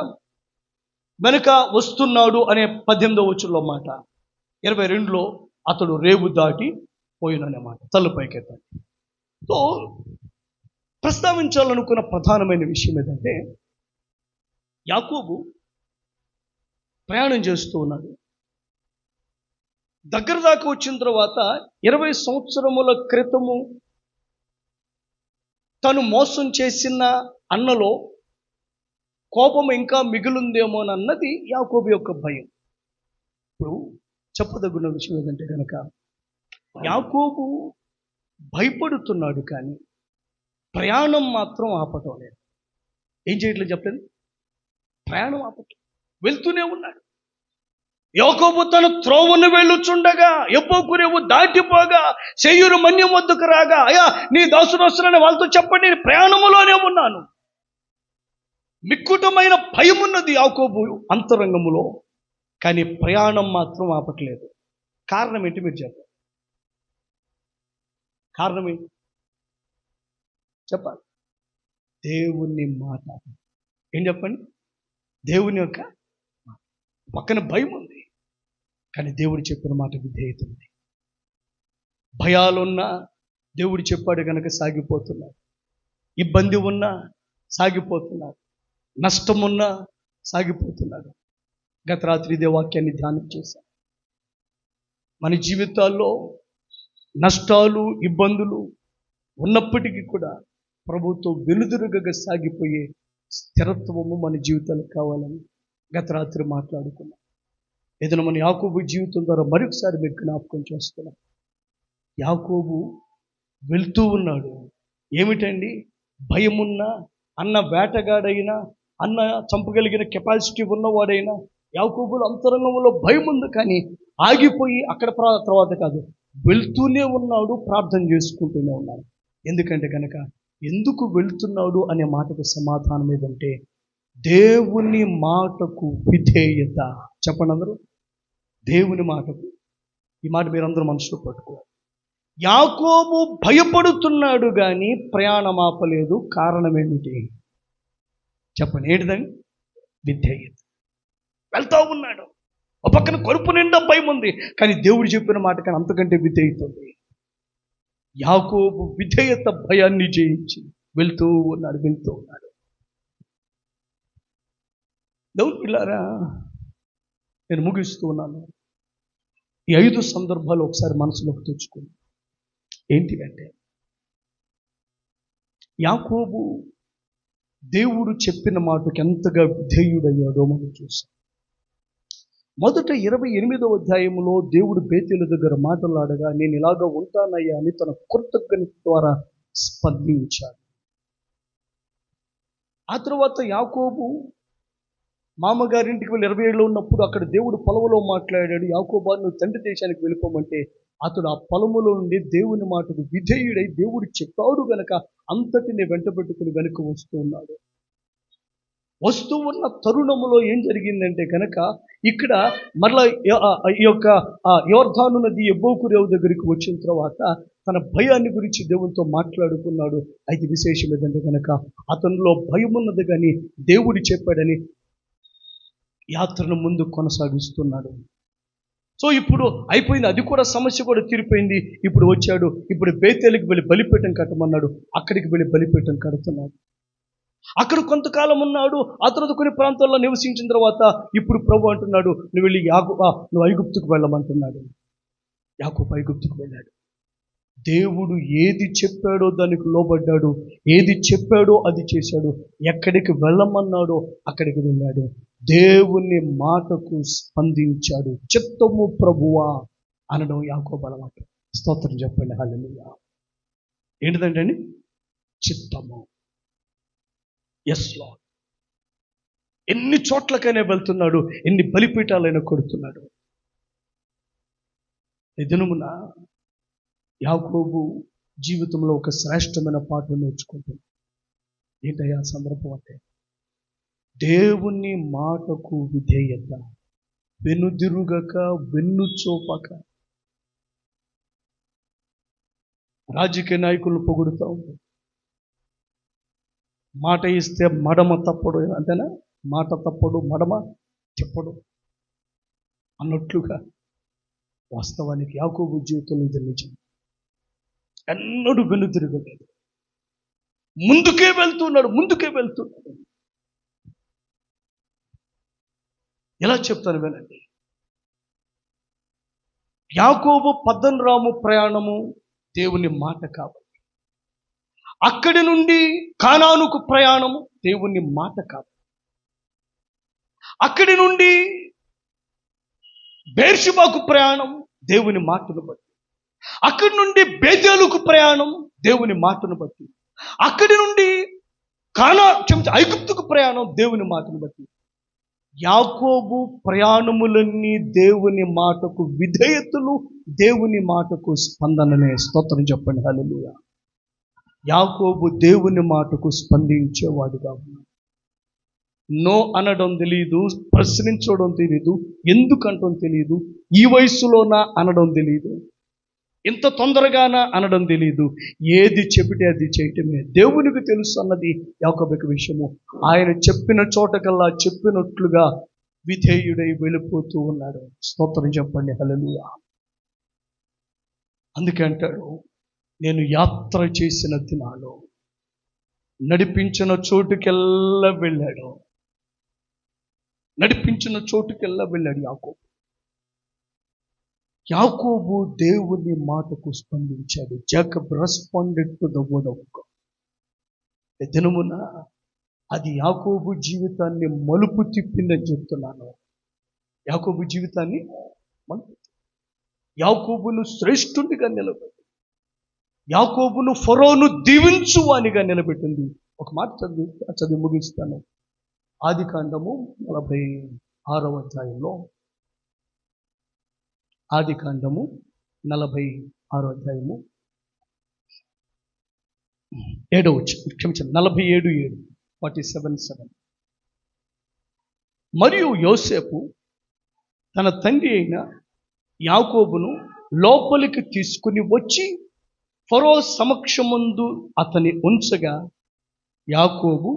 వెనుక వస్తున్నాడు అనే 18వ వచనంలో మాట, 22లో అతడు రేవు దాటి పోయిననే మాట. తల్లు పైకెత్తాడు. సో ప్రస్తావించాలనుకున్న ప్రధానమైన విషయం ఏంటంటే, యాకోబు ప్రయాణం చేస్తూ ఉన్నాడు. దగ్గర దాకా వచ్చిన తర్వాత 20 సంవత్సరముల క్రితము తను మోసం చేసిన అన్నలో కోపం ఇంకా మిగులుందేమోనన్నది యాకోబు యొక్క భయం. ఇప్పుడు చెప్పదగిన విషయం ఏంటంటే కనుక, యాకోబు భయపడుతున్నాడు కానీ ప్రయాణం మాత్రం ఆపటం లేదు. ఏం చేయట్లేదు చెప్పలేదు, ప్రయాణం ఆపటం, వెళ్తూనే ఉన్నాడు. యాకోబు తన త్రోవను వెళ్ళుచుండగా యబ్బోకు రేవు దాటిపోగా షేయూరు మన్యం వద్దకు రాగా, అయ్యా నీ దాసుడు వస్తున్నాడని వాళ్ళతో చెప్పండి, నేను ప్రయాణములోనే ఉన్నాను. మిక్కుటమైన భయం ఉన్నది యాకోబు అంతరంగములో, కానీ ప్రయాణం మాత్రం ఆపట్లేదు. కారణం ఏంటి మీరు చెప్పండి? కారణం ఏంటి చెప్పాలి? దేవుని మాట. ఏం చెప్పండి? దేవుని యొక్క పక్కన భయం ఉంది, కానీ దేవుడు చెప్పిన మాట విధేయత ఉంది. భయాలున్నా దేవుడు చెప్పాడు కనుక సాగిపోతున్నారు, ఇబ్బంది ఉన్నా సాగిపోతున్నారు, నష్టమున్నా సాగిపోతున్నారు. గత రాత్రి ఇదే వాక్యాన్ని ధ్యానం చేశాం. మన జీవితాల్లో నష్టాలు, ఇబ్బందులు ఉన్నప్పటికీ కూడా ప్రభుతో వెలుదురుగా సాగిపోయే స్థిరత్వము మన జీవితాలకు కావాలని గత రాత్రి మాట్లాడుకున్నాం. ఏదైనా మన యాకోబు జీవితం ద్వారా మరొకసారి మీరు జ్ఞాపకం చేస్తున్నాం. యాకోబు వెళ్తూ ఉన్నాడు. ఏమిటండి? భయమున్నా, అన్న వేటగాడైనా, అన్న చంపగలిగిన కెపాసిటీ ఉన్నవాడైనా యాకోబుల అంతరంగంలో భయం ఉంది, కానీ ఆగిపోయి అక్కడ తర్వాత కాదు, వెళ్తూనే ఉన్నాడు, ప్రార్థన చేసుకుంటూనే ఉన్నాడు. ఎందుకంటే కనుక ఎందుకు వెళ్తున్నాడు అనే మాటకు సమాధానం ఏదంటే, దేవుని మాటకు విధేయత. చెప్పండి అందరూ, దేవుని మాటకు. ఈ మాట మీరందరూ మనసులో పట్టుకోవాలి. యాకోబు భయపడుతున్నాడు కానీ ప్రయాణం ఆపలేదు. కారణం ఏమిటి చెప్పండి? ఏంటిదండి? విధేయత. వెళ్తా ఉన్నాడు, ఒక పక్కన కడుపు నిండా భయం ఉంది, కానీ దేవుడు చెప్పిన మాట కానీ అంతకంటే విధేయత ఉంది. యాకోబు విధేయత భయాన్ని జయించి వెళ్తూ ఉన్నాడు. దేవుని పిల్లారా, నేను ముగిస్తూ ఉన్నాను. ఈ 5 సందర్భాలు ఒకసారి మనసులోకి తెచ్చుకోండి. ఏంటిదంటే, యాకోబు దేవుడు చెప్పిన మాటకు ఎంతగా విధేయుడయ్యాడో మనం చూసాం. మొదట 28వ అధ్యాయంలో దేవుడు బేతేలు దగ్గర మాట్లాడగా, నేను ఇలాగ ఉంటానయ్యా అని తన కృతజ్ఞత ద్వారా స్పందించాడు. ఆ తర్వాత యాకోబు మామగారింటికి వెళ్ళి 20 ఏళ్ళు ఉన్నప్పుడు అక్కడ దేవుడు పొలంలో మాట్లాడాడు. యాకోబు, నువ్వు తండ్రి దేశానికి వెళ్ళిపోమంటే అతడు ఆ పొలములో నుండి దేవుని మాటకు విధేయుడై దేవుడు చెప్పాడు గనక అంతటిని వెంట పెట్టుకుని వెనుక వస్తూ ఉన్న తరుణములో ఏం జరిగిందంటే కనుక ఇక్కడ మరలా ఈ యొక్క యోర్దాను నది యబ్బోకు రేవు దగ్గరికి వచ్చిన తర్వాత తన భయాన్ని గురించి దేవునితో మాట్లాడుకున్నాడు. అయితే విశేషం ఏదంటే కనుక అతనిలో భయం ఉన్నది కానీ దేవుడు చెప్పాడని యాత్రను ముందు కొనసాగిస్తున్నాడు. సో ఇప్పుడు అయిపోయింది, అది కూడా సమస్య కూడా తీరిపోయింది. ఇప్పుడు వచ్చాడు, ఇప్పుడు బేతేలుకి వెళ్ళి బలిపీఠం కట్టమన్నాడు. అక్కడికి వెళ్ళి బలిపీఠం కడుతున్నాడు. అక్కడ కొంతకాలం ఉన్నాడు. ఆ తర్వాత కొన్ని ప్రాంతాల్లో నివసించిన తర్వాత ఇప్పుడు ప్రభు అంటున్నాడు, నువ్వు వెళ్ళి నువ్వు ఐగుప్తుకు వెళ్ళమంటున్నాడు. యాకోబు ఐగుప్తుకు వెళ్ళాడు. దేవుడు ఏది చెప్పాడో దానికి లోబడ్డాడు, ఏది చెప్పాడో అది చేశాడు, ఎక్కడికి వెళ్ళమన్నాడో అక్కడికి వెళ్ళాడు. దేవుని మాటకు స్పందించాడు. చిత్తము ప్రభువా అనడం యాకోబు అలవాటు. స్తోత్రం చెప్పండి, హల్లెలూయా. ఏంటిదంటే అండి? చిత్తము. Yes Lord. ఎన్ని చోట్లకైనా వెళ్తున్నాడు, ఎన్ని బలిపీఠాలైనా కొడుతున్నాడు. ఈ దినమున యాకోబు జీవితంలో ఒక శ్రేష్టమైన పాఠం నేర్చుకుంటుంది. ఏంటయ్యా సందర్భం అంటే, దేవుని మాటకు విధేయత. వెనుదిరుగక, వెన్నుచూపక. రాజకీయ నాయకులను పొగుడుతూ ఉంటారు. మాట ఇస్తే మడమ తప్పడు, అంతేనా? మాట తప్పడు, మడమ చెప్పడు అన్నట్లుగా వాస్తవానికి యాకోబు జీవితంలో ఇది నిజం. ఎన్నడూ వెనుదిరగలేదు, ముందుకే వెళ్తున్నాడు. ఎలా చెప్తాను వినండి. యాకోబు పద్దనరాము ప్రయాణము దేవుని మాట కావాలి. అక్కడి నుండి కానానుకు ప్రయాణము దేవుని మాట కావాలి. అక్కడి నుండి బేర్షెబాకు ప్రయాణం దేవుని మాటను బట్టి. అక్కడి నుండి బేతేలుకు ప్రయాణం దేవుని మాటను బట్టి. అక్కడి నుండి ఐగుప్తుకు ప్రయాణం దేవుని మాటను బట్టి. యాకోబు ప్రయాణములన్నీ దేవుని మాటకు విధేయతలు, దేవుని మాటకు స్పందననే. స్తోత్రం చెప్పండి, హల్లెలూయా. యాకోబు దేవుని మాటకు స్పందించేవాడుగా ఉన్నాడు. నో అనడం తెలియదు, ప్రశ్నించడం తెలియదు, ఎందుకంటం తెలియదు, ఈ వయసులోనా అనడం తెలియదు, ఇంత తొందరగానా అనడం తెలియదు. ఏది చెబితే అది చేయటమే. దేవునికి తెలుసు అన్నది యాకోబు విషయము. ఆయన చెప్పిన చోటకల్లా చెప్పినట్లుగా విధేయుడై వెళ్ళిపోతూ ఉన్నాడు. స్తోత్రం చెప్పండి, హల్లెలూయా. అందుకే అంటాడు, నేను యాత్ర చేసిన దినాలు నడిపించిన చోటుకెల్లా వెళ్ళాడు. యాకోబు దేవుని మాటకు స్పందించాడు. Jacob responded to the word of God. దినమున అది యాకోబు జీవితాన్ని మలుపు తిప్పిందని చెప్తున్నాను. యాకోబు జీవితాన్ని యాకోబును శ్రేష్ఠునిగా నిలబెట్టి, యాకోబును ఫరోను దీవించువానిగా నిలబెట్టింది. ఒక మాట చదివి ముగిస్తాను. ఆదికాండము 46వ అధ్యాయంలో, ఆదికాండము 46వ అధ్యాయము 7వ వచనం, క్షమించండి, 47:7. మరియు యోసేపు తన తండ్రి అయిన యాకోబును లోపలికి తీసుకుని వచ్చి ఫరో సమక్షమందు అతని ఉంచగా యాకోబు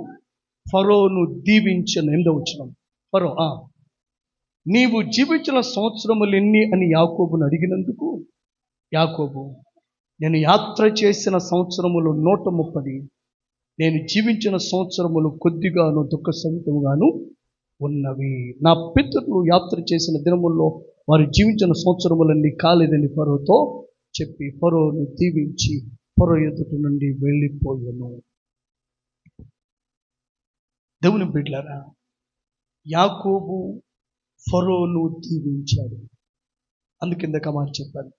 ఫరోను దీవించిన 8వ వచనం. ఫరో నీవు జీవించిన సంవత్సరములు ఎన్ని అని యాకోబును అడిగినందుకు యాకోబు, నేను యాత్ర చేసిన సంవత్సరములు 130, నేను జీవించిన సంవత్సరములు కొద్దిగాను దుఃఖసహితముగాను ఉన్నవి. నా పితరులు యాత్ర చేసిన దినముల్లో వారు జీవించిన సంవత్సరములన్నీ కాలేదని ఫరోతో చెప్పి ఫరోను దీవించి ఫరో ఎదుట నుండి వెళ్ళిపోయాను. దేవుని బిడ్డలారా, యాకోబు ఫరోను దీవించాడు. అందుకిందక మాట చెప్పాను,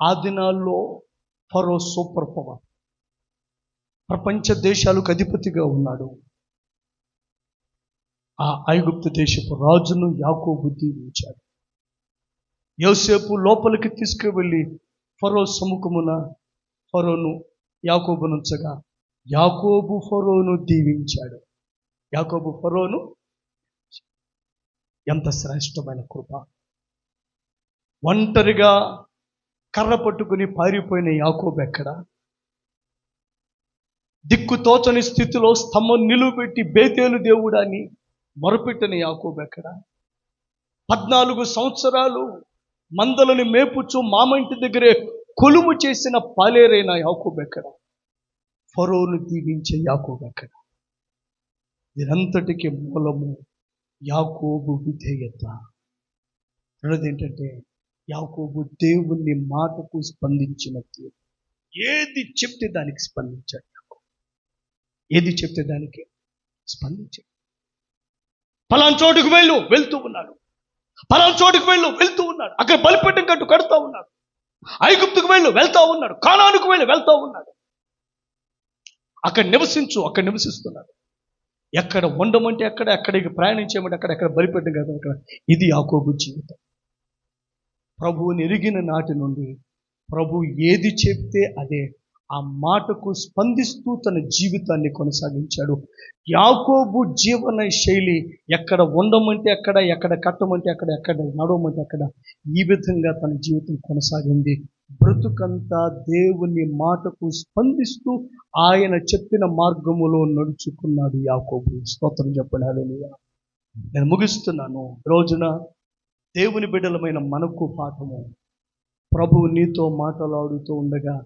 ఆ దినాల్లో ఫరో సూపర్ పవర్, ప్రపంచ దేశాలకు అధిపతిగా ఉన్నాడు. ఆ ఐగుప్తు దేశపు రాజును యాకోబు దీవించాడు. యోసేపు లోపలికి తీసుకువెళ్ళి ఫరో సముఖమున ఫరోను యాకోబునుంచగా యాకోబు ఫరోను దీవించాడు. యాకోబు ఫరోను, ఎంత శ్రేష్టమైన కృప! ఒంటరిగా కర్ర పట్టుకుని పారిపోయిన యాకోబు ఎక్కడ? దిక్కుతోచని స్థితిలో స్తంభం నిలువబెట్టి బేతేలు దేవుడాని మొరపెట్టిన యాకోబు ఎక్కడ? 14 సంవత్సరాలు మందలను మేపుచు మామంటి దగ్గరే కొలుము చేసిన పాలేరైన యాకోబు ఎక్కడ? ఫరోను దీవించే యాకోబు ఎక్కడ? దీనంతటికి మూలము యాకోబు విధేయత. రెండోది ఏంటంటే, యాకోబు దేవుని మాటకు స్పందించినట్టు. ఏది చెప్తే దానికి స్పందించాడు. ఏది చెప్తే దానికి స్పందించాడు. పలానా చోటుకు వెళ్తూ ఉన్నాడు. పలానా చోటుకు వెళ్తూ ఉన్నాడు. అక్కడ బలిపీఠం కట్టు కడుతూ ఉన్నాడు. ఐగుప్తుకు వెళ్తూ ఉన్నాడు. కానానుకు వెళ్తూ ఉన్నాడు. అక్కడ నివసిస్తున్నాడు. ఎక్కడ ఉండమంటే అక్కడ, ఎక్కడికి ప్రయాణం చేయమంటే ఎక్కడ బలిపీఠం కదా అక్కడ. ఇది యాకోబు జీవితం. ప్రభువుని ఎరిగిన నాటి నుండి ప్రభు ఏది చెప్తే అదే, ఆ మాటకు స్పందిస్తూ తన జీవితాన్ని కొనసాగించాడు. యాకోబు జీవన శైలి ఎక్కడ ఉండమంటే అక్కడ, ఎక్కడ కట్టమంటే అక్కడ, ఎక్కడ నడవమంటే అక్కడ, ఈ విధంగా తన జీవితం కొనసాగింది. బ్రతుకంతా దేవుని మాటకు స్పందిస్తూ ఆయన చెప్పిన మార్గములో నడుచుకున్నాడు యాకోబు. స్తోత్రం చెప్పండి. హల్లెలూయా. నేను ముగిస్తున్నాను. రోజున దేవుని బిడ్డలమైన మనకు పాఠము, ప్రభువు నీతో మాట్లాడుతూ ఉండగా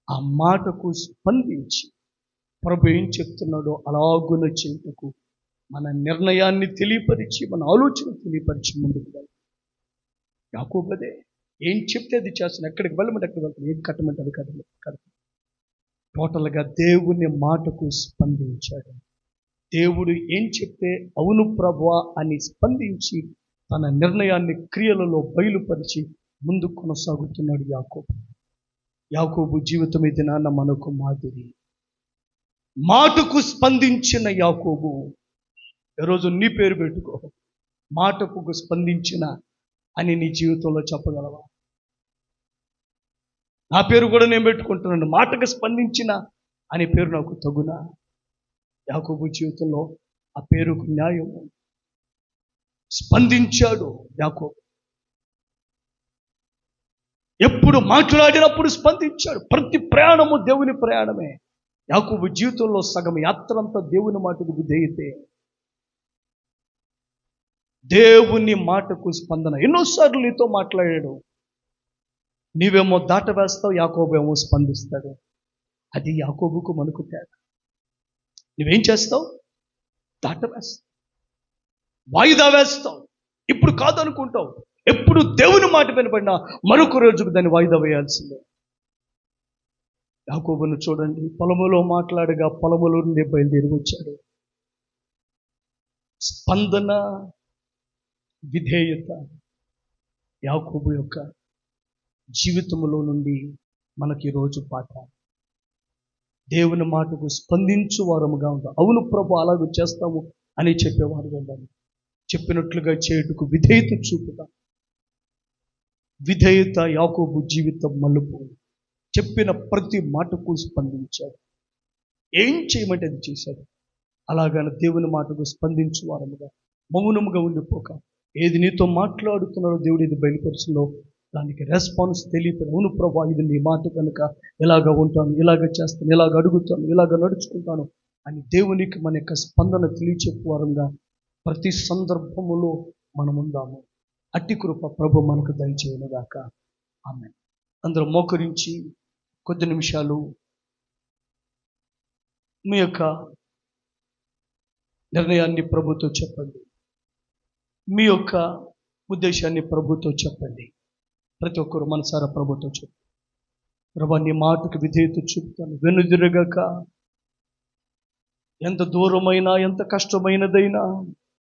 ఆ మాటకు స్పందించి ప్రభు ఏం చెప్తున్నాడో అలాగున చేయుటకు మన నిర్ణయాన్ని తెలియపరిచి, మన ఆలోచన తెలియపరిచి ముందుకు వెళ్ళాలి. యాకోబు అదే, ఏం చెప్తే అది చేస్తాను. ఎక్కడికి వెళ్ళమంటే ఎక్కడికి వెళ్తాను, ఏం కట్టమంటే అది కట్టలేదు. టోటల్గా దేవుని మాటకు స్పందించాడు. దేవుడు ఏం చెప్తే అవును ప్రభువా అని స్పందించి తన నిర్ణయాన్ని క్రియలలో బయలుపరిచి ముందుకు కొనసాగుతున్నాడు యాకోబు. యాకోబు జీవితం ఇది నాన్న మనకు మాదిరి. మాటకు స్పందించిన యాకోబు. ఈరోజు నీ పేరు పెట్టుకో, మాటకు స్పందించిన అని నీ జీవితంలో చెప్పగలవా? నా పేరు కూడా నేను పెట్టుకుంటున్నాను, మాటకు స్పందించిన అనే పేరు నాకు తగునా? యాకోబు జీవితంలో ఆ పేరుకు న్యాయం. స్పందించాడు యాకోబు. ఎప్పుడు మాట్లాడినప్పుడు స్పందించాడు. ప్రతి ప్రయాణము దేవుని ప్రయాణమే. యాకోబు జీవితంలో సగం యాత్ర అంతా దేవుని మాటకు విధేయతే. దేవుని మాటకు స్పందన. ఎన్నోసార్లు నీతో మాట్లాడాడు. నీవేమో దాట వేస్తావు, యాకోబు ఏమో స్పందిస్తాడు. అది యాకోబుకు మనకు తేడా. నువ్వేం చేస్తావు? దాట వేస్తావు, వాయిదా వేస్తావు, ఇప్పుడు కాదనుకుంటావు. ఎప్పుడు దేవుని మాట వినబడినా మరొక రోజుకు దాన్ని వాయిదా వేయాల్సిందే. యాకోబును చూడండి, పొలములో మాట్లాడగా పొలములో నుండి బయలుదేరి వచ్చాడు. స్పందన, విధేయత యాకోబు యొక్క జీవితంలో నుండి మనకి ఈరోజు పాఠ. దేవుని మాటకు స్పందించు వారముగా ఉంటాం. అవును ప్రభు అలాగే చేస్తాము అని చెప్పేవారు ఉండాలి. చెప్పినట్లుగా చేయుటకు విధేయత చూపుతాం. విధేయత యాకోబు జీవితం మలుపు. చెప్పిన ప్రతి మాటకు స్పందించాడు. ఏం చేయమంటే అది చేశాడు. అలాగని దేవుని మాటకు స్పందించు వారముగా మౌనముగా ఉండిపోక ఏది నీతో మాట్లాడుతున్నారో దేవుడు ఇది బయలుపరుస్తుందో దానికి రెస్పాన్స్ తెలియదు. అవును ప్రభా, ఇది నీ మాట కనుక ఇలాగ ఉంటాను, ఇలాగ చేస్తాను, ఇలాగ అడుగుతాను, ఇలాగ నడుచుకుంటాను అని దేవునికి మన యొక్క స్పందన తెలియచెప్పు వారంగా ప్రతి సందర్భములో మనం ఉందాము. అట్టి కృప ప్రభు మనకు దయచేయనుగాక. ఆమేన్. అందరూ మోకరించి కొద్ది నిమిషాలు మీ యొక్క నిర్ణయాన్ని ప్రభుతో చెప్పండి. మీ యొక్క ఉద్దేశాన్ని ప్రభుతో చెప్పండి. ప్రతి ఒక్కరు మనసారా ప్రభుతో చెప్పండి. ప్రభా, నీ మాటకు విధేయత చూపుతాను, వెనుదిరగక. ఎంత దూరమైనా ఎంత కష్టమైనదైనా